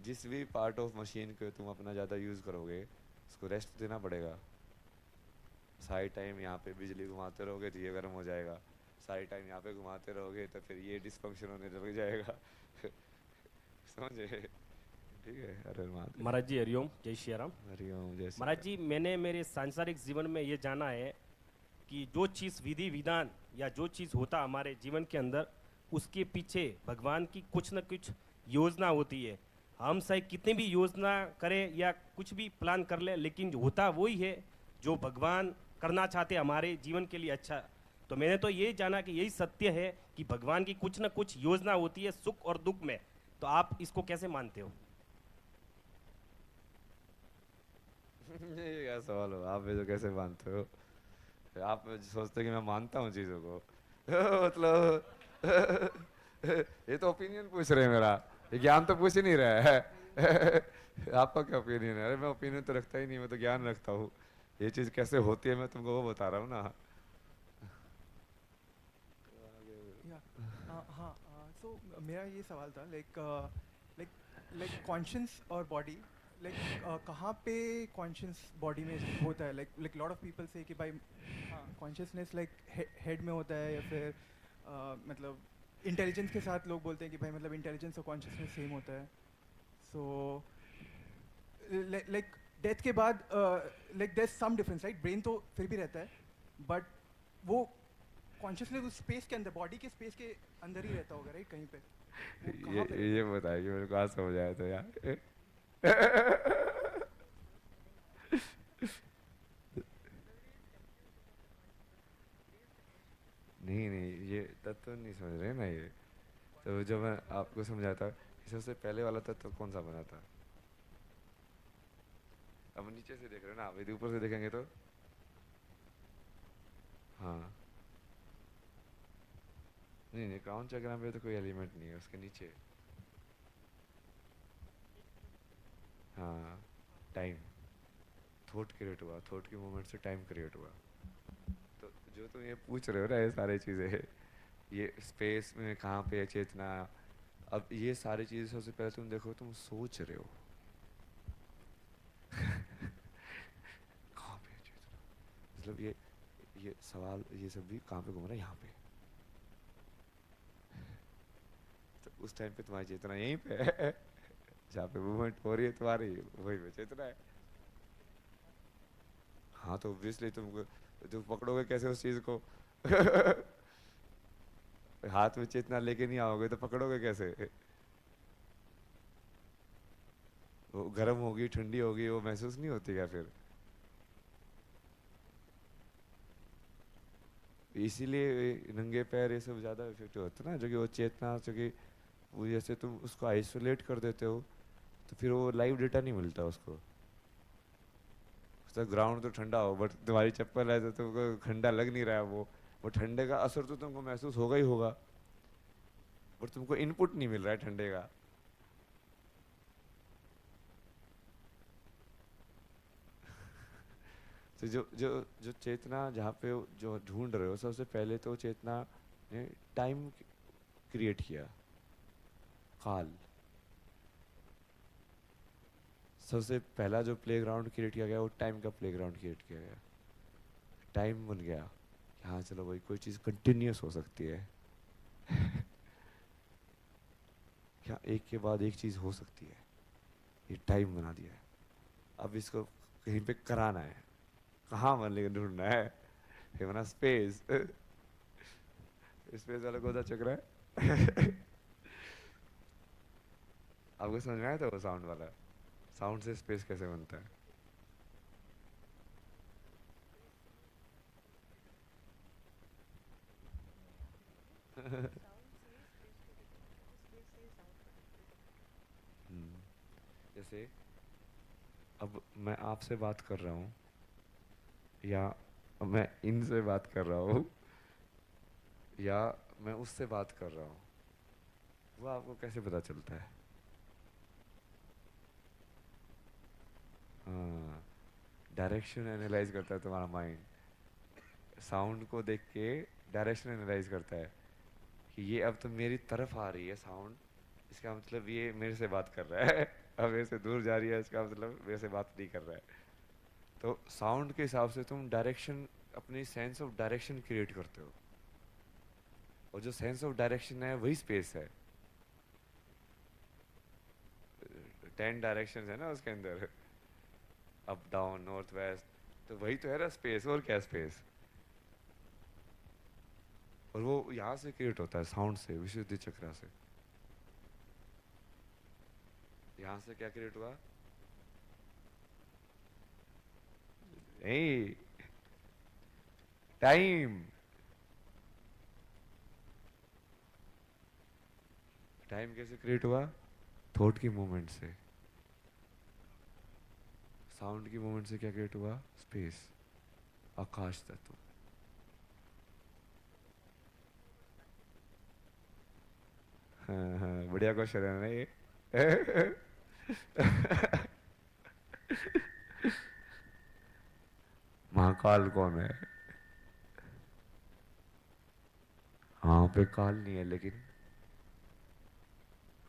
Speaker 1: जिस भी पार्ट ऑफ मशीन को तुम अपना ज़्यादा यूज़ करोगे उसको रेस्ट देना पड़ेगा। सारी टाइम यहाँ पे बिजली घुमाते रहोगे तो ये गर्म हो जाएगा, सारी टाइम यहाँ पे घुमाते रहोगे तो फिर ये डिस्फंक्शन होने लग जाएगा। समझे? ठीक है। अरे
Speaker 7: महाराज जी हरिओम, जय श्री राम।
Speaker 1: हरिओम। जैसे
Speaker 7: महाराज जी, मैंने मेरे सांसारिक जीवन में ये जाना है कि जो चीज़ विधि विधान या जो चीज़ होता हमारे जीवन के अंदर, उसके पीछे भगवान की कुछ न कुछ योजना होती है। हम चाहे कितनी भी योजना करें या कुछ भी प्लान कर ले, लेकिन जो होता वही है जो भगवान करना चाहते हमारे जीवन के लिए अच्छा। तो मैंने तो ये जाना कि यही सत्य है कि भगवान की कुछ न कुछ योजना होती है सुख और दुख में। तो आप इसको कैसे मानते हो?
Speaker 1: ये क्या सवाल हो, आप मुझे कैसे मानते हो? आप सोचते हो कि मैं मानता हूँ चीज़ों को? मतलब ये तो ओपिनियन पूछ रहे हैं मेरा, ये ज्ञान तो पूछ ही नहीं रहा है। आपका क्या ओपिनियन है? अरे मैं ओपिनियन तो रखता ही नहीं, मैं तो ज्ञान रखता हूँ। ये चीज़ कैसे होती है मैं तुमको वो बता रहा हूँ ना।
Speaker 8: हाँ, सो मेरा ये सवाल था लाइक लाइक लाइक कॉन्शियस और बॉडी, लाइक कहाँ पे कॉन्शियस बॉडी में होता है? लाइक लॉट ऑफ पीपल से कि भाई हाँ कॉन्शियसनेस लाइक हेड में होता है, या फिर मतलब इंटेलिजेंस के साथ लोग बोलते हैं कि भाई मतलब इंटेलिजेंस और कॉन्शियसनेस सेम होता है। सो लाइक डेथ के बाद like there some difference, right? Brain तो फिर भी रहता है, बट वो कॉन्शियसनेस उस स्पेस के अंदर, बॉडी के स्पेस के अंदर ही रहता होगा, राइट? कहीं पे वो कहाँ पे?
Speaker 1: ये बताइए कि मेरे को आज समझ आया था यार। नहीं नहीं, ये तत्व नहीं समझ रहे ना ये। तो जब मैं आपको समझाता कि सबसे पहले वाला तत्व कौन सा बना था, अब नीचे से देख रहे हो ना आप, यदि ऊपर से देखेंगे तो हाँ, नहीं नहीं, क्राउन चक्र पे तो कोई एलिमेंट नहीं है, उसके नीचे हाँ टाइम, थॉट क्रिएट हुआ, थॉट के मोमेंट से टाइम क्रिएट हुआ। तो जो तुम ये पूछ रहे हो ना, ये सारी चीज़ें, ये स्पेस में कहाँ पे है चेतना, अब ये सारी चीज़ें सबसे पहले तुम देखो, तुम सोच रहे हो कहाँ पे है चेतना, मतलब ये सवाल, ये सब भी कहाँ पे घूम रहा है, यहाँ पे। तो उस टाइम पे तुम्हारी चेतना यहीं पे है, जहाँ पे मूवमेंट हो रही है तुम्हारी, वही पे चेतना है। हाँ तो ऑब्वियसली तुम पकड़ोगे कैसे उस चीज को? हाथ में चेतना लेके नहीं आओगे तो पकड़ोगे कैसे? वो गर्म होगी, ठंडी होगी, वो महसूस नहीं होती क्या फिर? इसीलिए नंगे पैर ये सब ज्यादा इफेक्टिव होता है ना, जो कि वो चेतना, जो कि वो जैसे तुम उसको आइसोलेट कर देते हो तो फिर वो लाइव डेटा नहीं मिलता उसको। तो ग्राउंड तो ठंडा हो, बट तुम्हारी चप्पल है तो तुमको ठंडा लग नहीं रहा है, वो ठंडे का असर तो तुमको महसूस होगा ही होगा, बट तुमको इनपुट नहीं मिल रहा है ठंडे का। तो जो जो जो चेतना जहाँ पे जो ढूंढ रहे हो, सबसे पहले तो चेतना ने टाइम क्रिएट किया, काल। सबसे पहला जो प्लेग्राउंड क्रिएट किया गया वो टाइम का प्लेग्राउंड क्रिएट किया गया। टाइम बन गया कि हाँ चलो भाई कोई चीज़ कंटिन्यूस हो सकती है। क्या एक के बाद एक चीज़ हो सकती है, ये टाइम बना दिया है। अब इसको कहीं पे कराना है, कहाँ मन लेकर ढूंढना है, ये बना स्पेस। स्पेस वाला गोदा चक्र है। आपको समझ में आया था वो साउंड वाला? साउंड से स्पेस कैसे बनता है? जैसे अब मैं आपसे बात कर रहा हूँ या मैं इनसे बात कर रहा हूँ या मैं उससे बात कर रहा हूँ, वो आपको कैसे पता चलता है? हाँ, डायरेक्शन एनालाइज करता है तुम्हारा माइंड। साउंड को देख के डायरेक्शन एनालाइज करता है कि ये अब तो मेरी तरफ आ रही है साउंड, इसका मतलब ये मेरे से बात कर रहा है। अब मेरे से दूर जा रही है, इसका मतलब मेरे से बात नहीं कर रहा है। तो साउंड के हिसाब से तुम डायरेक्शन, अपनी सेंस ऑफ डायरेक्शन क्रिएट करते हो, और जो सेंस ऑफ डायरेक्शन है वही स्पेस है। 10 डायरेक्शन है ना उसके अंदर, अप डाउन नॉर्थ वेस्ट, तो वही तो है ना स्पेस, और क्या स्पेस? और वो यहाँ से क्रिएट होता है, साउंड से, विशुद्धि चक्रा से। यहाँ से क्या क्रिएट हुआ? नहीं, टाइम। टाइम कैसे क्रिएट हुआ? थॉट की मूवमेंट से। साउंड की मूवमेंट से क्या क्रिएट हुआ? स्पेस, आकाश तत्व। हाँ हाँ, बढ़िया क्वेश्चन है ना ये। महाकाल कौन है? हाँ पे काल नहीं है, लेकिन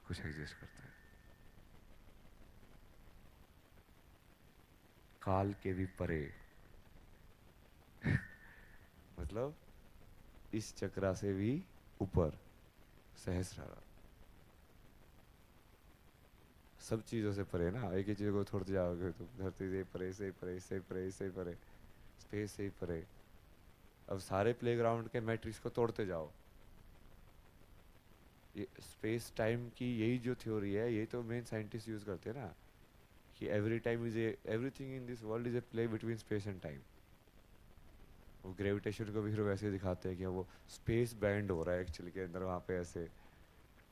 Speaker 1: कुछ एग्जिस्ट करता है। काल के भी परे। मतलब इस चक्रा से भी ऊपर, सहस्रार। सब चीजों से परे ना, एक ही चीज को छोड़ते जाओगे तो धरती से परे, से परे, से परे, से परे, स्पेस से परे। अब सारे प्लेग्राउंड के मैट्रिक्स को तोड़ते जाओ। ये स्पेस टाइम की यही जो थ्योरी है, यही तो मेन साइंटिस्ट यूज करते हैं ना, कि every time is everything in this world is a play between space and time. वो ग्रेविटेशन को भी फिर वैसे दिखाते हैं कि वो स्पेस बैंड हो रहा है एक्चुअली के अंदर, वहाँ पे ऐसे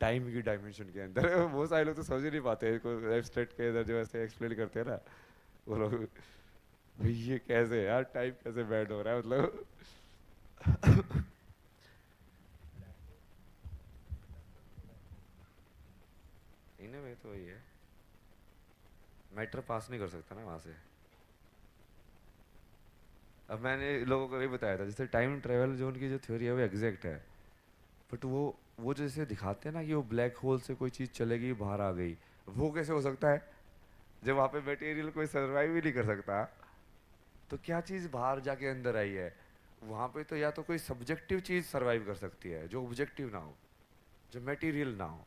Speaker 1: टाइम की डायमेंशन के अंदर। वो सारे लोग तो समझ ही नहीं पाते इसको, एब्स्ट्रैक्ट के अंदर जो ऐसे एक्सप्लेन करते हैं ना वो लोग, भाई ये कैसे यार, टाइम कैसे बैंड हो रहा है, मतलब। इन्हें में तो वही है, मैटर पास नहीं कर सकता ना वहां से। अब मैंने लोगों को ये बताया था, जैसे टाइम ट्रेवल जोन की जो थ्योरी है वो एग्जैक्ट है, बट वो जैसे दिखाते हैं ना कि वो ब्लैक होल से कोई चीज़ चलेगी बाहर आ गई, वो कैसे हो सकता है जब वहाँ पे मटेरियल कोई सर्वाइव ही नहीं कर सकता? तो क्या चीज़ बाहर जाके अंदर आई है? वहाँ पे तो या तो कोई सब्जेक्टिव चीज़ सर्वाइव कर सकती है जो ऑब्जेक्टिव ना हो, जो मटेरियल ना हो,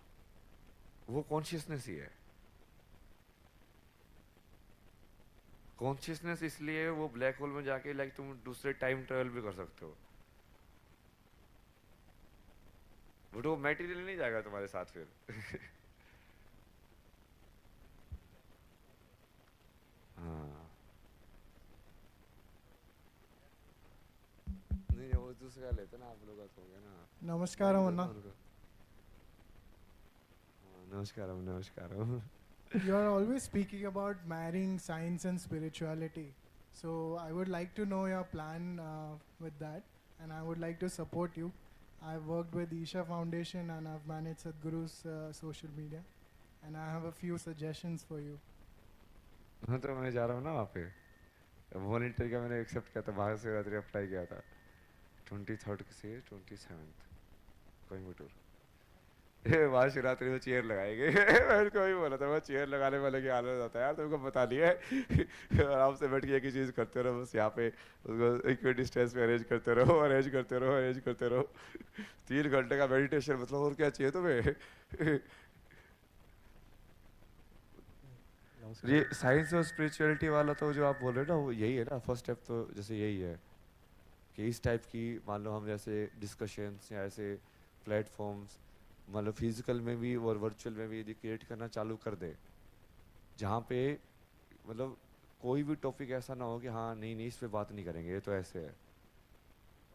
Speaker 1: वो कॉन्शियसनेस ही है। कॉन्शियसनेस इसलिए वो ब्लैक होल में जाके लाइक तुम दूसरे टाइम ट्रेवल भी कर सकते हो, बट वो मटेरियल नहीं जाएगा तुम्हारे साथ फिर। हाँ, नहीं वो दूसरा लेते ना, आप लोग का तो हो गया ना।
Speaker 9: नमस्कार
Speaker 1: माइक
Speaker 9: अन्ना।
Speaker 1: दो ना उनको। हाँ, नमस्कारम नमस्कारम।
Speaker 9: You are always speaking about marrying science and spirituality. So I would like to know your plan with that, and I would like to support you. I've worked with Isha Foundation and I've managed Sadhguru's social media, and I have a few suggestions for you.
Speaker 1: हाँ तो मैं जा रहा हूँ ना वहाँ पे, volunteer का मैंने एक्सेप्ट किया था, बाहर से रात्रि अप्लाई किया था 23rd से 27th कोयम्बटूर। वहाँ शिवरात्रि में चेयर लगाएंगे। मैं उनको वही बोला था, मैं चेयर लगाने वाले की हालत होता है यार, तुमको बता दिया है। आराम से बैठ के एक ही चीज़ करते रहो, बस यहाँ पे उसको इक्वल डिस्टेंस पे अरेंज करते रहो, अरेंज करते रहो, अरेंज करते रहो। 3 घंटे का मेडिटेशन, मतलब और क्या चाहिए तुम्हें? ये साइंस और स्पिरिचुअलिटी वाला तो जो आप बोल रहे हो ना, वो यही है ना, फर्स्ट स्टेप तो जैसे यही है कि इस टाइप की मान लो हम जैसे डिस्कशंस या ऐसे प्लेटफॉर्म्स मतलब फिजिकल में भी और वर्चुअल में भी यदि क्रिएट करना चालू कर दे, जहाँ पे मतलब कोई भी टॉपिक ऐसा ना हो कि हाँ नहीं नहीं इस पे बात नहीं करेंगे, ये तो ऐसे है,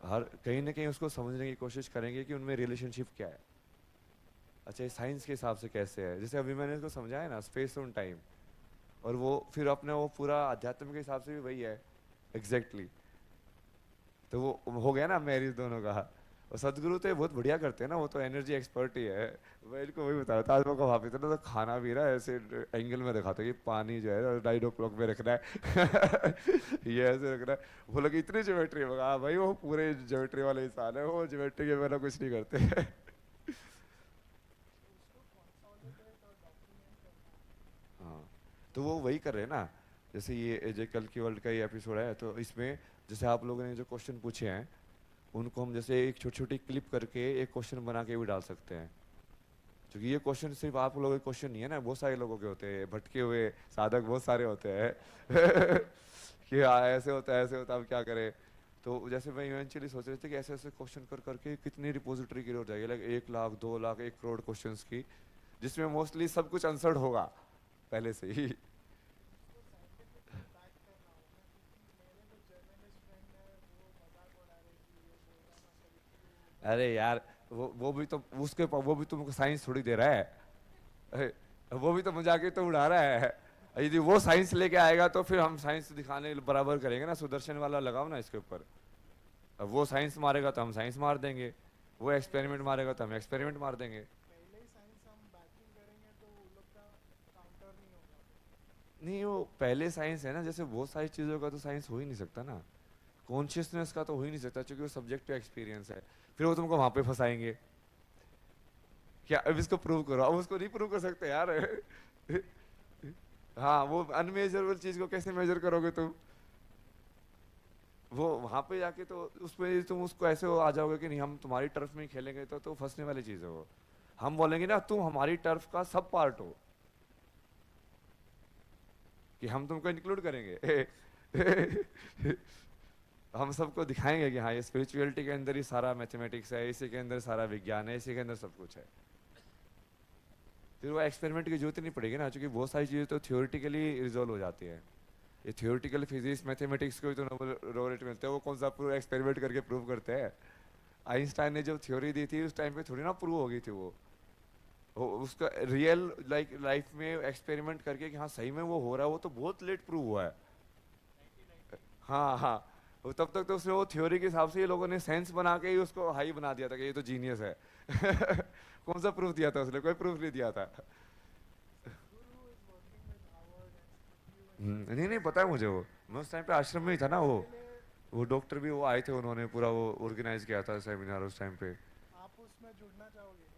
Speaker 1: हर कहीं ना कहीं उसको समझने की कोशिश करेंगे कि उनमें रिलेशनशिप क्या है। अच्छा, ये साइंस के हिसाब से कैसे है, जैसे अभी मैंने इसको समझाया ना, स्पेस और टाइम, और वो फिर अपने वो पूरा अध्यात्म के हिसाब से भी वही है एग्जैक्टली। तो वो हो गया ना मैरिज दोनों का। और सदगुरु तो ये बहुत बढ़िया करते हैं ना, वो तो एनर्जी एक्सपर्ट ही है। मैं इनको वही बता रहा था, आज मैं वहाँ पे था ना, तो खाना भी ना ऐसे एंगल में रखा था कि पानी जो है 9 o'clock में रखना है। ये ऐसे रखना है। वो लोग इतनी ज्योमेट्री में, हाँ भाई वो पूरे ज्योमेट्री वाले इंसान है, वो ज्योमेट्री के बिना कुछ नहीं करते। हाँ, तो वो वही कर रहे हैं ना, जैसे ये जो कल की वर्ल्ड का ये एपिसोड है, तो इसमें जैसे आप लोगों ने जो क्वेश्चन पूछे हैं उनको हम जैसे एक छोटी छोटी क्लिप करके एक क्वेश्चन बना के भी डाल सकते हैं, क्योंकि ये क्वेश्चन सिर्फ आप लोगों के क्वेश्चन नहीं है ना, बहुत सारे लोगों के होते हैं, भटके हुए साधक बहुत सारे होते हैं। कि हाँ ऐसे होता है ऐसे होता है, हम क्या करें। तो जैसे मैं इवेंचुअली सोच रहे थे कि ऐसे ऐसे क्वेश्चन कर करके कितनी रिपोजिटरी की हो जाएगी, लाइक 1 लाख 2 लाख 1 करोड़ क्वेश्चंस की, जिसमें मोस्टली सब कुछ आंसर्ड होगा पहले से ही। अरे यार वो भी तो उसके वो भी तुमको साइंस थोड़ी दे रहा है, अरे, वो भी तो मजाक ही तो उड़ा रहा है। यदि वो साइंस लेके आएगा तो फिर हम साइंस दिखाने बराबर करेंगे ना, सुदर्शन वाला लगाओ ना इसके ऊपर। अब वो साइंस मारेगा तो हम साइंस मार देंगे, वो एक्सपेरिमेंट मारेगा तो हम एक्सपेरिमेंट मार देंगे। नहीं वो पहले साइंस है ना, जैसे बहुत सारी चीज़ों का तो साइंस हो ही नहीं सकता ना, कॉन्शियसनेस का तो हो ही नहीं सकता क्योंकि वो सब्जेक्ट टू एक्सपीरियंस है। फिर वो तुमको वहां पे फंसाएंगे क्या, अब इसको प्रूव करो, अब उसको नहीं प्रूव कर सकते यार। हाँ वो अनमेजरेबल चीज को कैसे मेजर करोगे तुम, वो वहां पे जाके तो उसमें तुम उसको ऐसे हो आ जाओगे कि नहीं हम तुम्हारी टर्फ में ही खेलेंगे, तो फंसने वाली चीज है वो। हम बोलेंगे ना तुम हमारी टर्फ का सब पार्ट हो, कि हम तुमको इंक्लूड करेंगे। हम सबको दिखाएंगे कि हाँ ये स्पिरिचुअलिटी के अंदर ही सारा मैथमेटिक्स है, इसी के अंदर सारा विज्ञान है, इसी के अंदर सब कुछ है। फिर वो एक्सपेरिमेंट की जरूरत नहीं पड़ेगी ना, क्योंकि बहुत सारी चीज़ें तो थियोरिटिकली रिजोल्व हो जाती है। ये थियोरिटिकल फिजिक्स मैथमेटिक्स को तो नोबेल laureate मिलते हैं, वो कौन सा पूरा एक्सपेरिमेंट करके प्रूव करते हैं। आइंस्टाइन ने जब थ्योरी दी थी उस टाइम पे थोड़ी ना प्रूव हो गई थी वो उसका रियल लाइफ में एक्सपेरिमेंट करके कि हाँ सही में वो हो रहा है, वो तो बहुत लेट प्रूव हुआ है। हाँ हाँ वो तब तक तो उसने वो थ्योरी के हिसाब से ये लोगों ने सेंस बना के ही उसको हाई बना दिया था कि ये तो जीनियस है। कौन सा प्रूफ दिया था उसने, कोई प्रूफ नहीं दिया था। नहीं नहीं पता है मुझे, वो मैं उस टाइम पे आश्रम में ही था ना, वो डॉक्टर भी वो आए थे, उन्होंने पूरा वो ऑर्गेनाइज किया था सेमिनार उस टाइम पे।
Speaker 9: आप उसमें जुड़ना चाहोगे?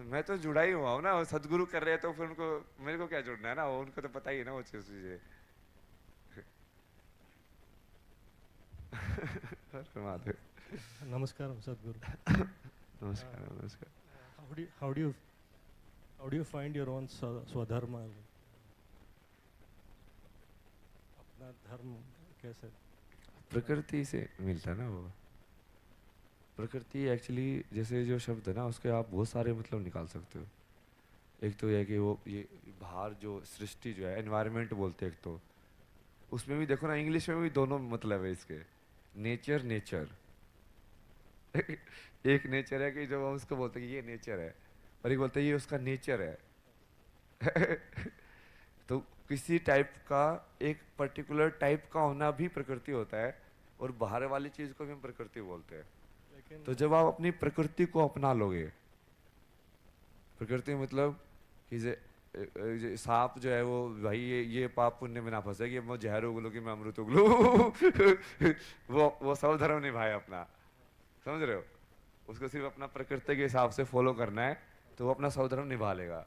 Speaker 1: मैं तो जुड़ा ही हुआ हूँ ना, वो सदगुरु कर रहे हैं तो फिर उनको मेरे को क्या जुड़ना है ना, वो उनको तो पता ही है ना वो चीज़।
Speaker 10: नमस्कार सदगुरु।
Speaker 1: नमस्कार नमस्कार।
Speaker 10: How do you find your own स्वधर्म, अपना धर्म कैसे?
Speaker 1: प्रकृति से मिलता ना वो। प्रकृति एक्चुअली जैसे जो शब्द है ना उसके आप बहुत सारे मतलब निकाल सकते हो। एक तो यह कि वो ये बाहर जो सृष्टि जो है एनवायरनमेंट बोलते हैं, एक तो उसमें भी देखो ना इंग्लिश में भी दोनों मतलब है इसके, नेचर नेचर। एक नेचर है कि जो हम उसको बोलते हैं कि ये नेचर है, और एक बोलते हैं ये उसका नेचर है। तो किसी टाइप का एक पर्टिकुलर टाइप का होना भी प्रकृति होता है, और बाहर वाली चीज को भी हम प्रकृति बोलते हैं। तो जब आप अपनी प्रकृति को अपना लोगे, प्रकृति मतलब कि सांप जो है वो भाई ये पाप पुण्य में ना फंसे कि मैं जहर उगलू कि मैं अमृत उगलू। वो सब धर्म निभाए अपना, समझ रहे हो, उसको सिर्फ अपना प्रकृति के हिसाब से फॉलो करना है तो वो अपना सब धर्म निभा लेगा।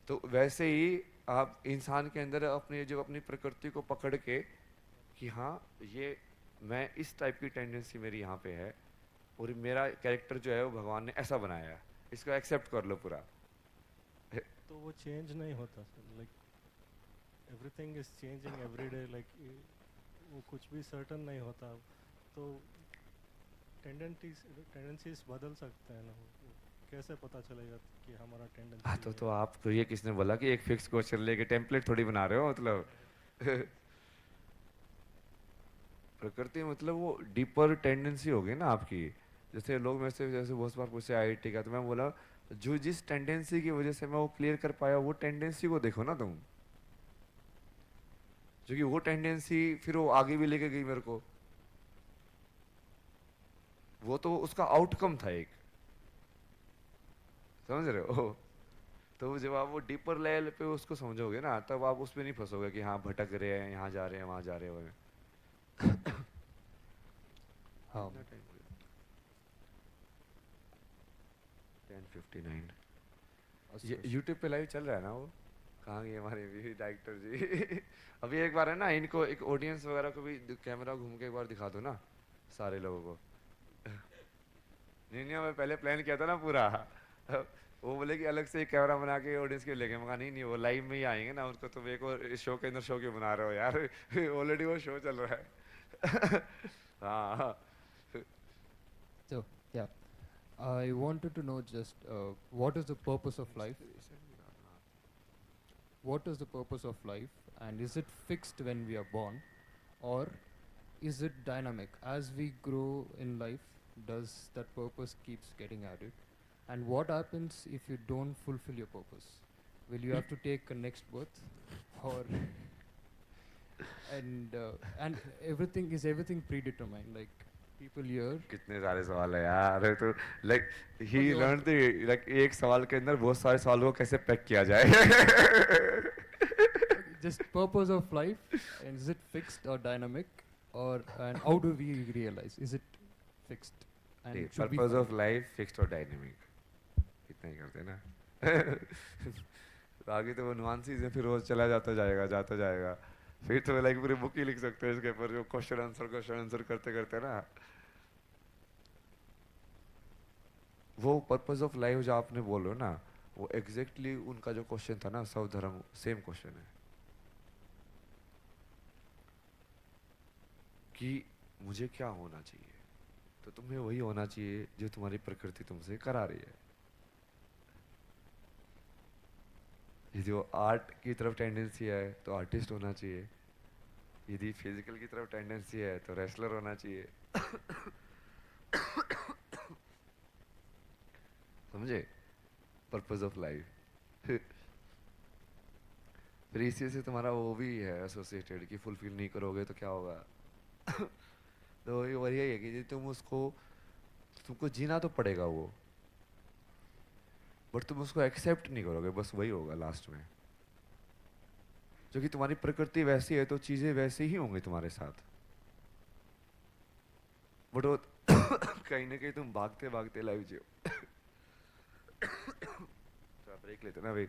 Speaker 1: तो वैसे ही आप इंसान के अंदर अपनी प्रकृति को पकड़ के कि हाँ ये मैं इस टाइप की टेंडेंसी मेरी यहाँ पे है, और मेरा कैरेक्टर जो है वो भगवान ने ऐसा बनाया है, इसको एक्सेप्ट कर लो पूरा।
Speaker 10: तो वो चेंज नहीं होता sir, like everything is changing every day, like वो कुछ भी सर्टन नहीं होता, तो टेंडेंसीज बदल सकते हैं ना, कैसे पता चलेगा कि हमारा टेंडेंसी?
Speaker 1: हाँ तो आपको ये किसने बोला कि एक फिक्स क्वेश्चन लेके टेम्पलेट थोड़ी बना रहे हो, मतलब प्रकृति मतलब वो डीपर टेंडेंसी होगी ना आपकी। जैसे लोग मेरे से जैसे बहुत बार पूछे IIT का, तो मैं बोला जो जिस टेंडेंसी की वजह से मैं वो क्लियर कर पाया वो टेंडेंसी को देखो ना तुम, जो कि वो टेंडेंसी फिर वो आगे भी लेके गई मेरे को, वो तो उसका आउटकम था एक, समझ रहे हो। तो जब आप वो डीपर लेवल पे उसको समझोगे ना तब आप उसमें नहीं फंसोगे कि हाँ भटक रहे हैं, यहाँ जा रहे हैं वहां जा रहे हैं। हाँ 10:59 ये YouTube पे लाइव चल रहा है ना, वो कहाँ गए हमारे भी डायरेक्टर जी। अभी एक बार है ना इनको एक ऑडियंस वगैरह को भी कैमरा घूम के एक बार दिखा दो ना सारे लोगों को। नहीं मैं पहले प्लान किया था ना पूरा, वो बोले कि अलग से एक कैमरा बना के ऑडियंस के लेके, मगर नहीं वो लाइव में ही आएंगे ना, उनको तो एक और शो के अंदर शो क्यों बना रहे हो यार, ऑलरेडी वो शो चल रहा है। हाँ
Speaker 11: So, yeah, I wanted to know just what is the purpose of life? What is the purpose of life, and is it fixed when we are born, or is it dynamic? As we grow in life, does that purpose keeps getting added? And what happens if you don't fulfill your purpose? Will you have to take a next birth, or and everything predetermined? Like people here.
Speaker 1: कितने सारे सवाल है यार, अरे तो like he
Speaker 11: Okay,
Speaker 1: learn the like एक सवाल के अंदर बहुत सारे सवालों को कैसे पैक किया जाए.
Speaker 11: Just purpose of life, and is it fixed or dynamic, or and how do we realize is it fixed and should we
Speaker 1: purpose
Speaker 11: follow?
Speaker 1: Of life fixed और डायनेमिक, इतना ही करते हैं ना. तो आगे तो वो नुआंसेस है, फिर रोज चला जाता जाएगा. फिर तो लाइक पूरी बुक ही लिख सकते हैं इसके ऊपर, जो क्वेश्चन आंसर करते करते ना. वो पर्पस ऑफ लाइफ जो आपने बोलो ना, वो एग्जैक्टली उनका जो क्वेश्चन था ना, सब धर्म सेम क्वेश्चन है कि मुझे क्या होना चाहिए. तो तुम्हें वही होना चाहिए जो तुम्हारी प्रकृति तुमसे करा रही है. यदि वो आर्ट की तरफ टेंडेंसी है तो आर्टिस्ट होना चाहिए, यदि फिजिकल की तरफ टेंडेंसी है तो रेसलर होना चाहिए. समझे पर्पस ऑफ लाइफ. फिर इसी से तुम्हारा वो भी है एसोसिएटेड कि फुलफिल नहीं करोगे तो क्या होगा. तो वही है कि तुमको जीना तो पड़ेगा वो, बट तुम उसको एक्सेप्ट नहीं करोगे, बस वही होगा लास्ट में. जो कि तुम्हारी प्रकृति वैसी है तो चीजें वैसे ही होंगी तुम्हारे साथ. बट वो कहीं ना कहीं तुम भागते भागते लाइफ जियो. तो ब्रेक लेते ना भाई.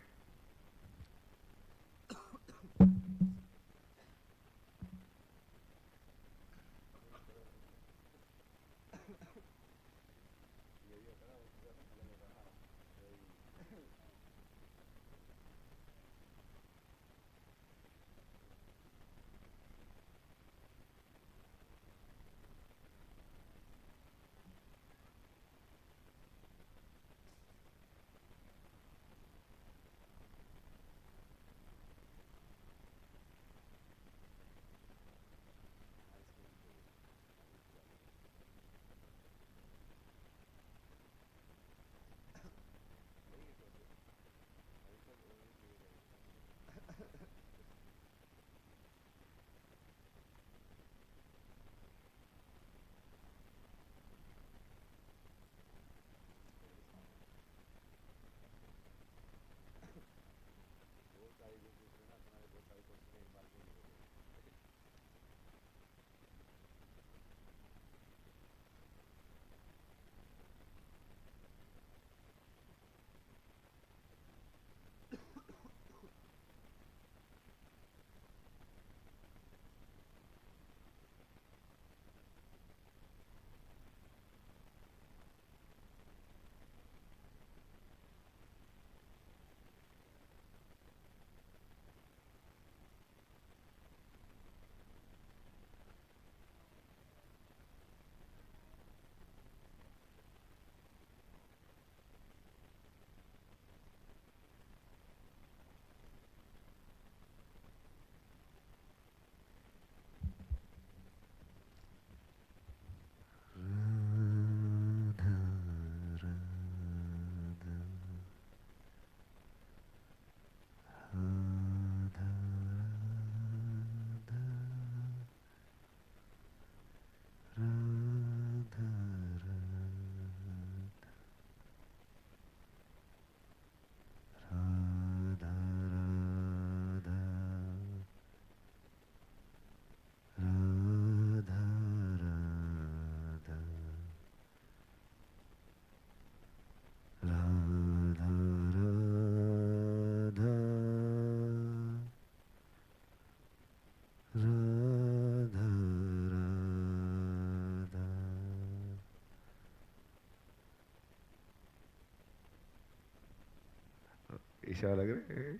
Speaker 1: ईशा लग रहे हैं.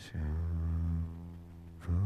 Speaker 1: शंभो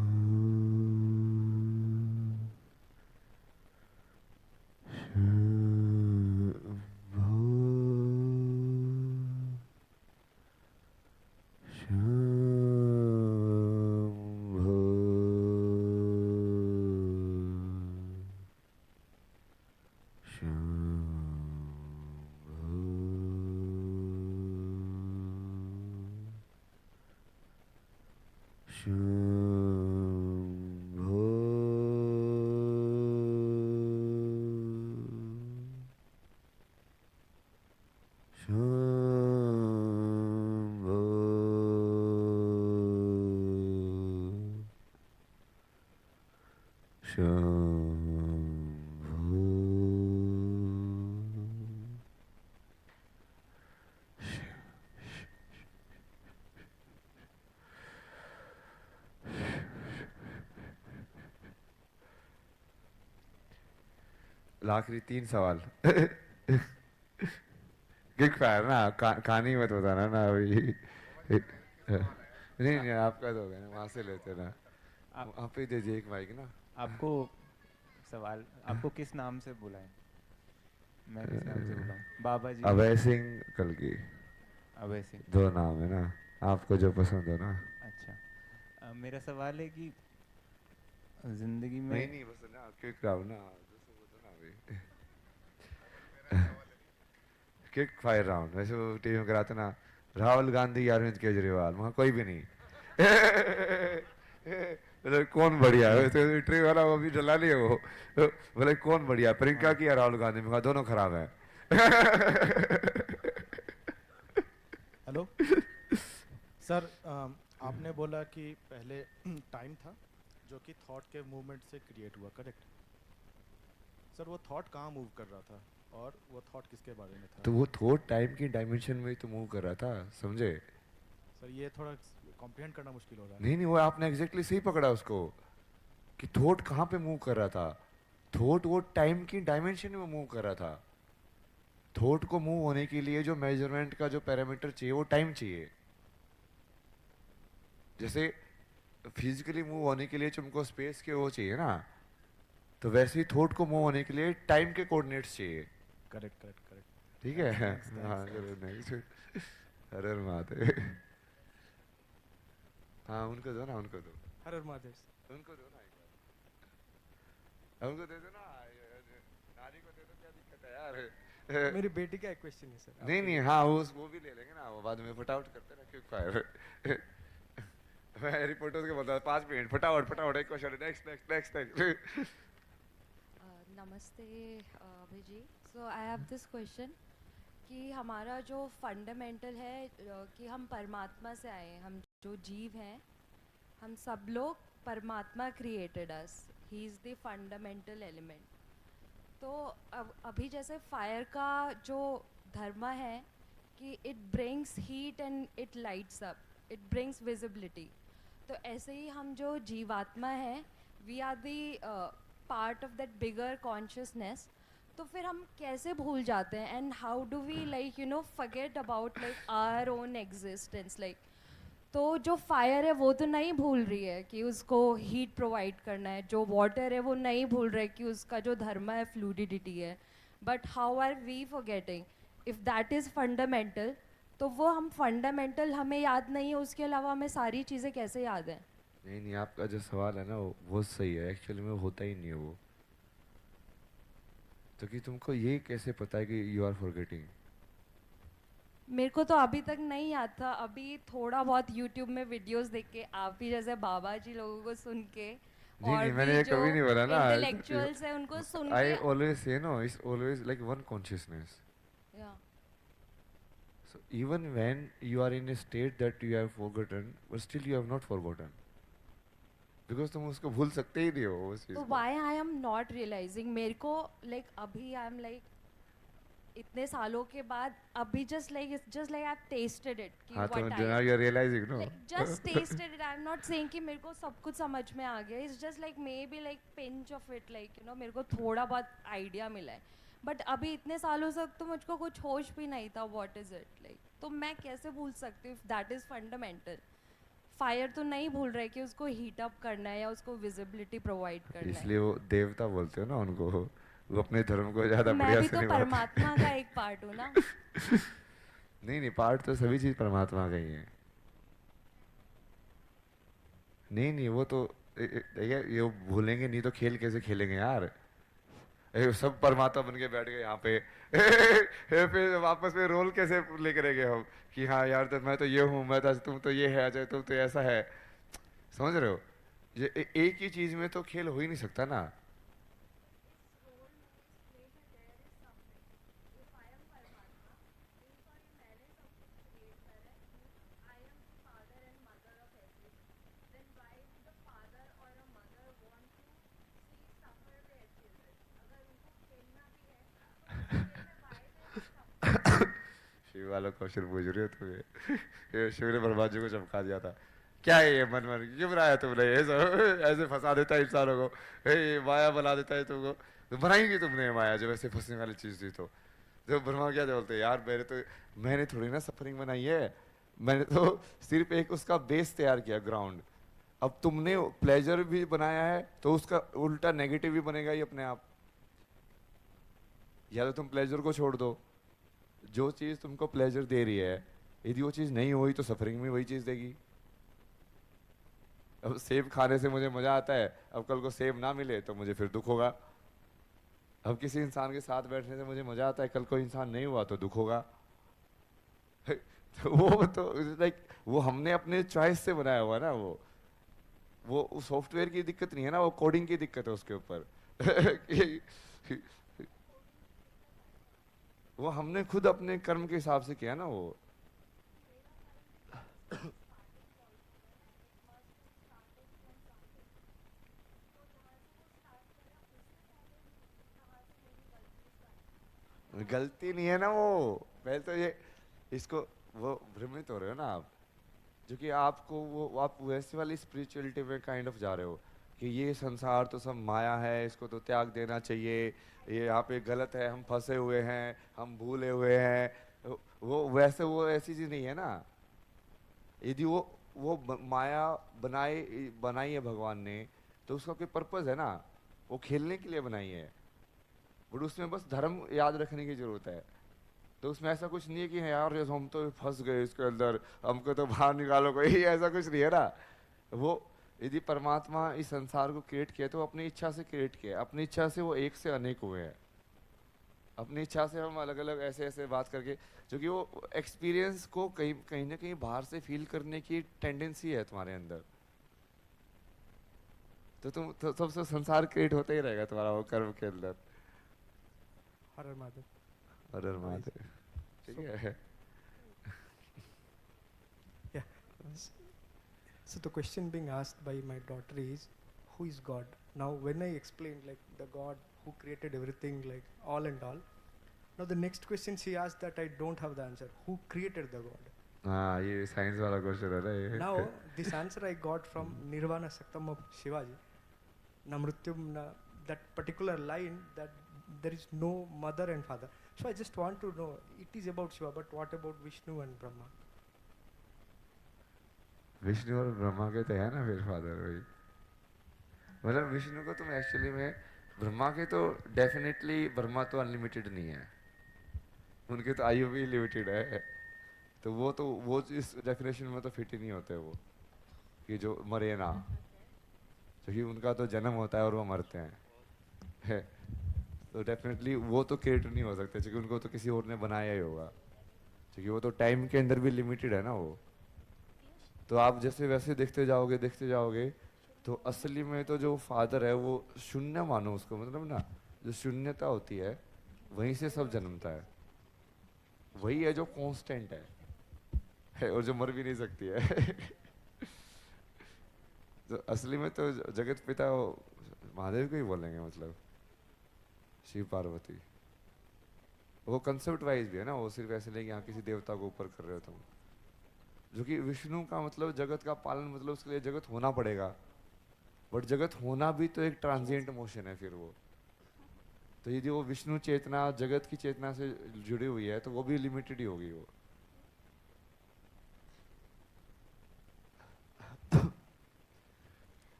Speaker 1: आखिरी 3 सवाल किक फायर ना, कहानी मत बताना ना अभी। नहीं आपका तो हो गया ना, वहाँ से लेते ना। आप ही दीजिए एक माइक ना।
Speaker 12: आपको सवाल, आपको किस नाम से बुलाएं? मैं किस नाम से बुलाऊं? बाबा जी?
Speaker 1: अभय सिंह कलगी।
Speaker 12: अभय सिंह।
Speaker 1: 2 नाम है ना, आपको जो पसंद हो ना।
Speaker 12: अच्छा, मेरा सवाल है कि जिंदगी में
Speaker 1: नहीं बस ना क्विक राउंड ना, क्विक फायर राउंड। वैसे वो टीवी में कराते ना, राहुल गांधी अरविंद केजरीवाल, वहाँ कोई भी नहीं। बोले कौन बढ़िया है, तो ट्री वाला वो भी डला नहीं है वो। बोले कौन बढ़िया, प्रियंका की या राहुल गांधी? में कहा दोनों खराब हैं।
Speaker 13: हेलो सर, आपने बोला कि पहले टाइम था जो कि थॉट के मूवमेंट से क्रिएट हुआ, करेक्ट? सर वो थॉट कहाँ मूव कर रहा था और वो थॉट किसके बारे में था?
Speaker 1: तो वो थॉट टाइम की डायमेंशन में ही तो मूव कर रहा था, समझे?
Speaker 13: सर ये थोड़ा कॉम्प्रिहेंड करना मुश्किल हो रहा है।
Speaker 1: नहीं वो आपने एग्जैक्टली सही पकड़ा उसको, कि थॉट कहाँ पे मूव कर रहा था। थॉट वो टाइम की डायमेंशन में मूव कर रहा था। थॉट को मूव होने के लिए जो मेजरमेंट का जो पैरामीटर चाहिए वो टाइम चाहिए। जैसे फिजिकली मूव होने के लिए तुमको स्पेस के वो चाहिए ना, तो वैसे ही थॉट को मूव होने के लिए टाइम के कोऑर्डिनेट्स चाहिए।
Speaker 13: करेक्ट।
Speaker 1: ठीक है, हाँ जरूर। नेक्स्ट हर हर महादेव। हाँ उनको दो ना, उनको दो।
Speaker 13: हर हर महादेव
Speaker 1: उनको दो ना, एक बार उनको दे दो ना, नानी को दे दो, क्या दिक्कत है यार।
Speaker 13: मेरी बेटी का एक क्वेश्चन है सर।
Speaker 1: नहीं हाँ वो भी ले लेंगे ना, वो बाद में फटाफट करते ना क्विक फायर। मैं रिपोर्टर्स को बता 5 मिनट फटाफट एक क्वेश्चन। नेक्स्ट।
Speaker 14: नमस्ते अभय जी। सो आई हैव दिस क्वेश्चन कि हमारा जो फंडामेंटल है कि हम परमात्मा से आए हैं, हम जो जीव हैं, हम सब लोग परमात्मा created us, he is the fundamental element. तो अभी जैसे फायर का जो धर्म है कि it brings heat and it lights up, it brings visibility, तो ऐसे ही हम जो जीवात्मा है, we are the part of that bigger consciousness. तो फिर हम कैसे भूल जाते हैं, and how do we like forget about like our own existence. Like तो जो फायर है वो तो नहीं भूल रही है कि उसको हीट प्रोवाइड करना है, जो वाटर है वो नहीं भूल रहे कि उसका जो धर्म है फ्लूडिडिटी है, but how are we forgetting if that is fundamental? तो वो हम फंडामेंटल हमें याद नहीं है, उसके अलावा हमें सारी चीज़ें कैसे याद हैं?
Speaker 1: नहीं आपका जो सवाल है ना वो सही है, एक्चुअली में होता ही नहीं है वो। तो कि तुमको ये कैसे पता है कि यू आर फॉरगेटिंग?
Speaker 14: मेरे को तो अभी तक नहीं याद था, अभी थोड़ा बहुत यूट्यूब में वीडियोस देख के, आप ही जैसे बाबा जी लोगों को सुन के,
Speaker 1: नहीं मैंने ये कभी नहीं बोला ना।
Speaker 14: इंटेलेक्चुअल्स है उनको सुन के।
Speaker 1: I always say no, it's always like one consciousness.
Speaker 14: Yeah.
Speaker 1: So even when you are in a state that you have forgotten, but still you have not forgotten. Because तुम उसको भूल सकते ही नहीं हो उस चीज़
Speaker 14: तो
Speaker 1: को।
Speaker 14: why I am not realizing? मेरे को like अभी I am like इतने सालों के बाद अभी just like it's just like I've tasted it कि
Speaker 1: हाँ तो
Speaker 14: what
Speaker 1: now you are realizing no?
Speaker 14: like just tasted it. I'm not saying कि मेरे को सब कुछ समझ में आ गया. It's just like maybe like pinch of it, like मेरे को थोड़ा बहुत आइडिया मिला है. बट अभी इतने सालों तक तो मुझको कुछ होश भी नहीं था व्हाट इज इट लाइक. तो मैं कैसे भूल सकती हूँ? That is fundamental. फायर तो नहीं भूल रहे कि उसको हीट अप करना है या उसको विजिबिलिटी प्रोवाइड करना है.
Speaker 1: इसलिए वो देवता बोलते हो ना उनको, वो अपने धर्म को ज़्यादा बढ़िया से नहीं
Speaker 14: मैं भी तो परमात्मा का एक पार्ट हूँ ना.
Speaker 1: नहीं पार्ट तो सभी चीज़ परमात्मा का ही है. नहीं वो तो ये भूलेंगे नहीं तो खेल कैसे खेलेंगे यार. सब परमात्मा बन के बैठ गए यहाँ पे फिर वापस में रोल कैसे लेकर गए हम कि हाँ यार तो मैं तो ये हूँ, मैं तो तुम तो ये है, अजय तुम तो ऐसा है। समझ रहे हो? ये एक ही चीज में तो खेल हो ही नहीं सकता ना। शिव वाला क्वेश्चन पूछ रहे हो तुम्हें? शिव ने ब्रह्मा जी को चमका दिया था, क्या है ये मन मन क्यों बनाया तुमने, ये सब ऐसे फंसा देता है इंसानों को, ये माया बना देता है तुमको, तो बनाएंगी तुमने माया जब ऐसे फंसने वाली चीज थी। तो ब्रह्मा क्या बोलते हैं, यार मैंने थोड़ी ना सफरिंग बनाई है, मैंने तो सिर्फ एक उसका बेस तैयार किया, ग्राउंड। अब तुमने प्लेजर भी बनाया है तो उसका उल्टा नेगेटिव भी बनेगा ही अपने आप। या तो तुम प्लेजर को छोड़ दो, जो चीज तुमको प्लेजर दे रही है यदि वो चीज नहीं हुई तो सफरिंग में वही चीज देगी। अब सेब खाने से मुझे मजा आता है, अब कल को सेब ना मिले तो मुझे फिर दुख होगा। अब किसी इंसान के साथ बैठने से मुझे मजा आता है, कल को इंसान नहीं हुआ तो दुख होगा। तो वो तो लाइक वो हमने अपने चॉइस से बनाया हुआ ना, वो सॉफ्टवेयर की दिक्कत नहीं है ना, वो कोडिंग की दिक्कत है उसके ऊपर। वो हमने खुद अपने कर्म के हिसाब से किया ना वो। गलती नहीं है ना वो, पहले तो ये इसको वो भ्रमित हो रहे हो ना आप, जो कि आपको वो आप वैसे वाली स्पिरिचुअलिटी में काइंड ऑफ जा रहे हो कि ये संसार तो सब माया है, इसको तो त्याग देना चाहिए, ये यहाँ पे गलत है, हम फंसे हुए हैं, हम भूले हुए हैं। वो वैसे वो ऐसी चीज नहीं है ना। यदि वो माया बनाई है भगवान ने तो उसका कोई पर्पस है ना, वो खेलने के लिए बनाई है, बट उसमें बस धर्म याद रखने की जरूरत है। तो उसमें ऐसा कुछ नहीं है कि यार हम तो फंस गए इसके अंदर, हमको तो बाहर निकालो कोई, ऐसा कुछ नहीं है ना। वो यदि परमात्मा इस संसार को क्रिएट किया तो अपनी इच्छा से क्रिएट किया, अपनी इच्छा से वो एक से अनेक हुए हैं, अपनी इच्छा से हम अलग अलग ऐसे ऐसे बात करके, जो कि वो एक्सपीरियंस को कहीं ना कहीं बाहर से फील करने की टेंडेंसी है तुम्हारे अंदर। तो तुम तो सबसे संसार क्रिएट होता ही रहेगा तुम्हारा वो कर्म के अंदर।
Speaker 8: हर हर महादेव,
Speaker 1: हर हर महादेव। ठीक है।
Speaker 15: So the question being asked by my daughter is, who is God? Now when I explained like the God who created everything, like all and all, now the next question she asked that I don't have the answer. Who created the God?
Speaker 1: हाँ, ये science वाला question है ना ये।
Speaker 15: Now this answer I got from Nirvana Saktam of Shivaji. Namrutyum, that particular line, that there is no mother and father. So I just want to know, it is about Shiva, but what about Vishnu and Brahma?
Speaker 1: Vishnu और ब्रह्मा के तो है ना फिर father वही। मतलब विष्णु को तुम एक्चुअली में, ब्रह्मा के तो डेफिनेटली, ब्रह्मा तो अनलिमिटेड नहीं है, उनके तो आयु भी लिमिटेड है। तो वो इस डेफिनेशन में तो फिट ही नहीं होते वो, कि जो मरे ना, क्योंकि उनका तो जन्म होता है और वो मरते हैं है। तो डेफिनेटली वो तो क्रिएट नहीं हो सकते, क्योंकि उनको तो किसी और ने बनाया ही होगा, क्योंकि वो तो टाइम के अंदर भी लिमिटेड है ना वो। तो आप जैसे वैसे देखते जाओगे तो असली में तो जो फादर है वो शून्य मानो उसको, मतलब ना जो शून्यता होती है वहीं से सब जन्मता है, वही है जो कांस्टेंट है और जो मर भी नहीं सकती है। तो असली में तो जगत पिता महादेव को ही बोलेंगे, मतलब शिव पार्वती। वो कंसेप्ट वाइज भी है ना, वो सिर्फ ऐसे नहीं कि यहाँ किसी देवता को ऊपर कर रहे हो तुम। जो कि विष्णु का मतलब जगत का पालन, मतलब उसके लिए जगत होना पड़ेगा, बट जगत होना भी तो एक ट्रांजिएंट मोशन है फिर वो। तो यदि वो विष्णु चेतना जगत की चेतना से जुड़ी हुई है तो वो भी लिमिटेड ही होगी वो।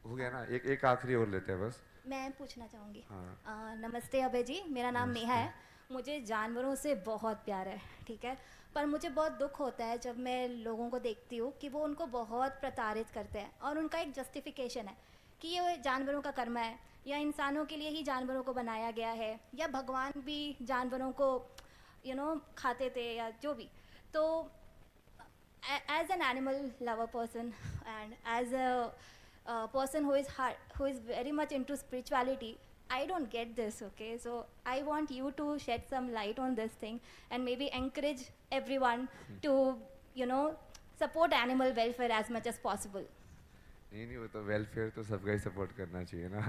Speaker 1: हो गया ना, एक आखिरी और लेते हैं बस।
Speaker 16: मैं पूछना चाहूँगी।
Speaker 1: हाँ।
Speaker 16: नमस्ते अभय जी, मेरा नाम नेहा है। मुझे जानवरों से बहुत प्यार है, ठीक है, पर मुझे बहुत दुख होता है जब मैं लोगों को देखती हूँ कि वो उनको बहुत प्रताड़ित करते हैं और उनका एक जस्टिफिकेशन है कि ये जानवरों का कर्म है या इंसानों के लिए ही जानवरों को बनाया गया है, या भगवान भी जानवरों को खाते थे या जो भी। तो as an animal lover person and as a person who is very much into spirituality, I don't get this, okay? So I want you to shed some light on this thing and maybe encourage everyone to support animal welfare as much as possible.
Speaker 1: नहीं वो तो welfare तो सबका ही support करना चाहिए ना।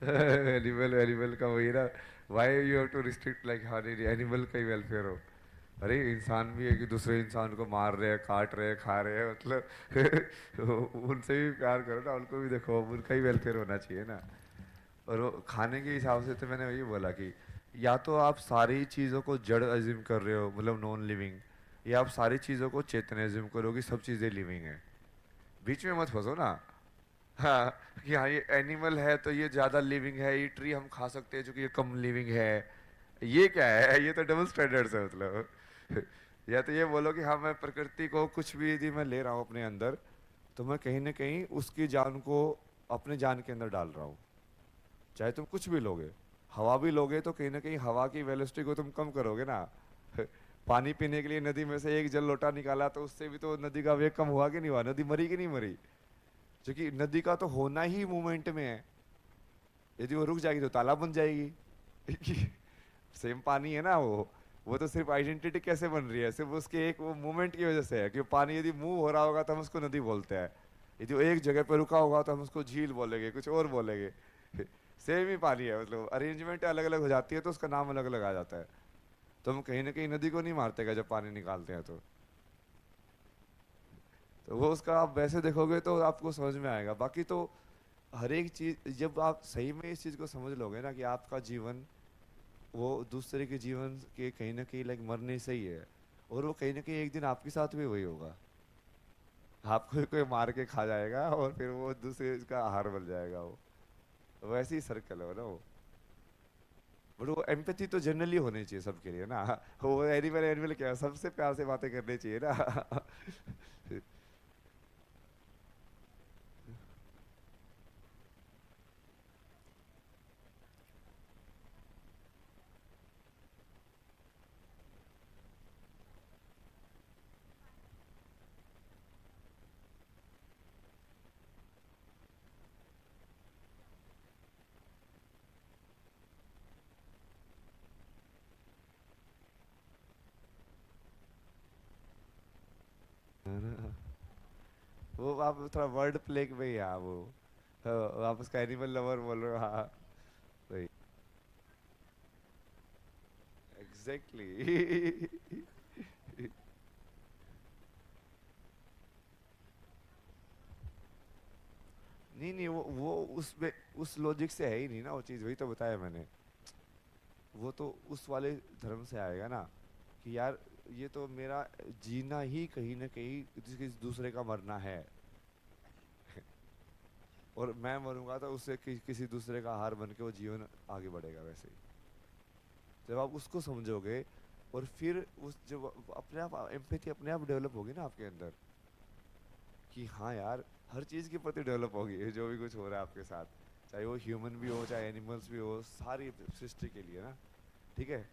Speaker 1: Animal का वही ना, why you have to restrict like हर एनिमल का ही वेलफेयर हो। अरे इंसान भी है कि दूसरे इंसान को मार रहे हैं, काट रहे हैं, खा रहे हैं, मतलब उनसे भी प्यार करो ना, उनको भी देखो, उनका ही वेलफेयर होना चाहिए ना। और वो खाने के हिसाब से तो मैंने वही बोला कि या तो आप सारी चीज़ों को जड़ अज्यूम कर रहे हो, मतलब नॉन लिविंग, या आप सारी चीज़ों को चेतन अज्यूम करो कि सब चीज़ें लिविंग है। बीच में मत फंसो ना। हाँ कि हाँ ये एनिमल है तो ये ज़्यादा लिविंग है, ये ट्री हम खा सकते हैं जो कि ये कम लिविंग है, ये क्या है? ये तो डबल स्टैंडर्ड्स है मतलब। या तो ये बोलो कि हाँ मैं प्रकृति को कुछ भी यदि मैं ले रहा हूँ अपने अंदर, तो मैं कहीं ना कहीं उसकी जान को अपने जान के अंदर डाल रहा हूँ। चाहे तुम कुछ भी लोगे, हवा भी लोगे तो कहीं ना कहीं हवा की वेलोसिटी को तुम कम करोगे ना। पानी पीने के लिए नदी में से एक जल लोटा निकाला तो उससे भी तो नदी का वेग कम हुआ कि नहीं हुआ? नदी मरी कि नहीं मरी? क्योंकि नदी का तो होना ही मूवमेंट में है। यदि वो रुक जाएगी तो तालाब बन जाएगी। सेम पानी है ना, वो तो सिर्फ आइडेंटिटी कैसे बन रही है, सिर्फ उसके एक वो मूवमेंट की वजह से है कि पानी यदि मूव हो रहा होगा तो हम उसको नदी बोलते हैं, यदि वो एक जगह पे रुका होगा तो हम उसको झील बोलेंगे, कुछ और बोलेंगे। सेम ही पानी है, मतलब अरेंजमेंट अलग अलग हो जाती है तो उसका नाम अलग अलग आ जाता है। तो हम कहीं ना कहीं नदी को नहीं मारते क्या जब पानी निकालते हैं? तो वो उसका आप वैसे देखोगे तो आपको समझ में आएगा। बाकी तो हर एक चीज़ जब आप सही में इस चीज़ को समझ लोगे ना कि आपका जीवन वो दूसरे के जीवन के कहीं ना कहीं लाइक मरने से ही है, और वो कहीं ना कहीं एक दिन आपके साथ भी वही होगा। आपको कोई मार के खा जाएगा और फिर वो दूसरे का आहार बन जाएगा। वो वैसे ही सर्कल है ना वो। बट वो एम्पैथी तो जनरली होनी चाहिए सबके लिए ना। वो एनिमल क्या, सबसे प्यार से बातें करनी चाहिए ना। वो आप थोड़ा वर्ड प्ले में ही आप आप उसका एनिमल लवर बोल रहे हो। हाँ वही एग्जैक्टली। नहीं वो उसमें उस लॉजिक से है ही नहीं ना वो चीज़। वही तो बताया मैंने, वो तो उस वाले धर्म से आएगा ना कि यार ये तो मेरा जीना ही कहीं ना कहीं किसी दूसरे का मरना है, और मैं मरूंगा तो उससे किसी दूसरे का आहार बन के वो जीवन आगे बढ़ेगा। वैसे ही जब आप उसको समझोगे और फिर उस जब अपने आप एम्पैथी अपने आप डेवलप होगी ना आपके अंदर कि हाँ यार हर चीज़ के प्रति डेवलप होगी, जो भी कुछ हो रहा है आपके साथ, चाहे वो ह्यूमन भी हो चाहे एनिमल्स भी हो, सारी सृष्टि के लिए ना। ठीक है।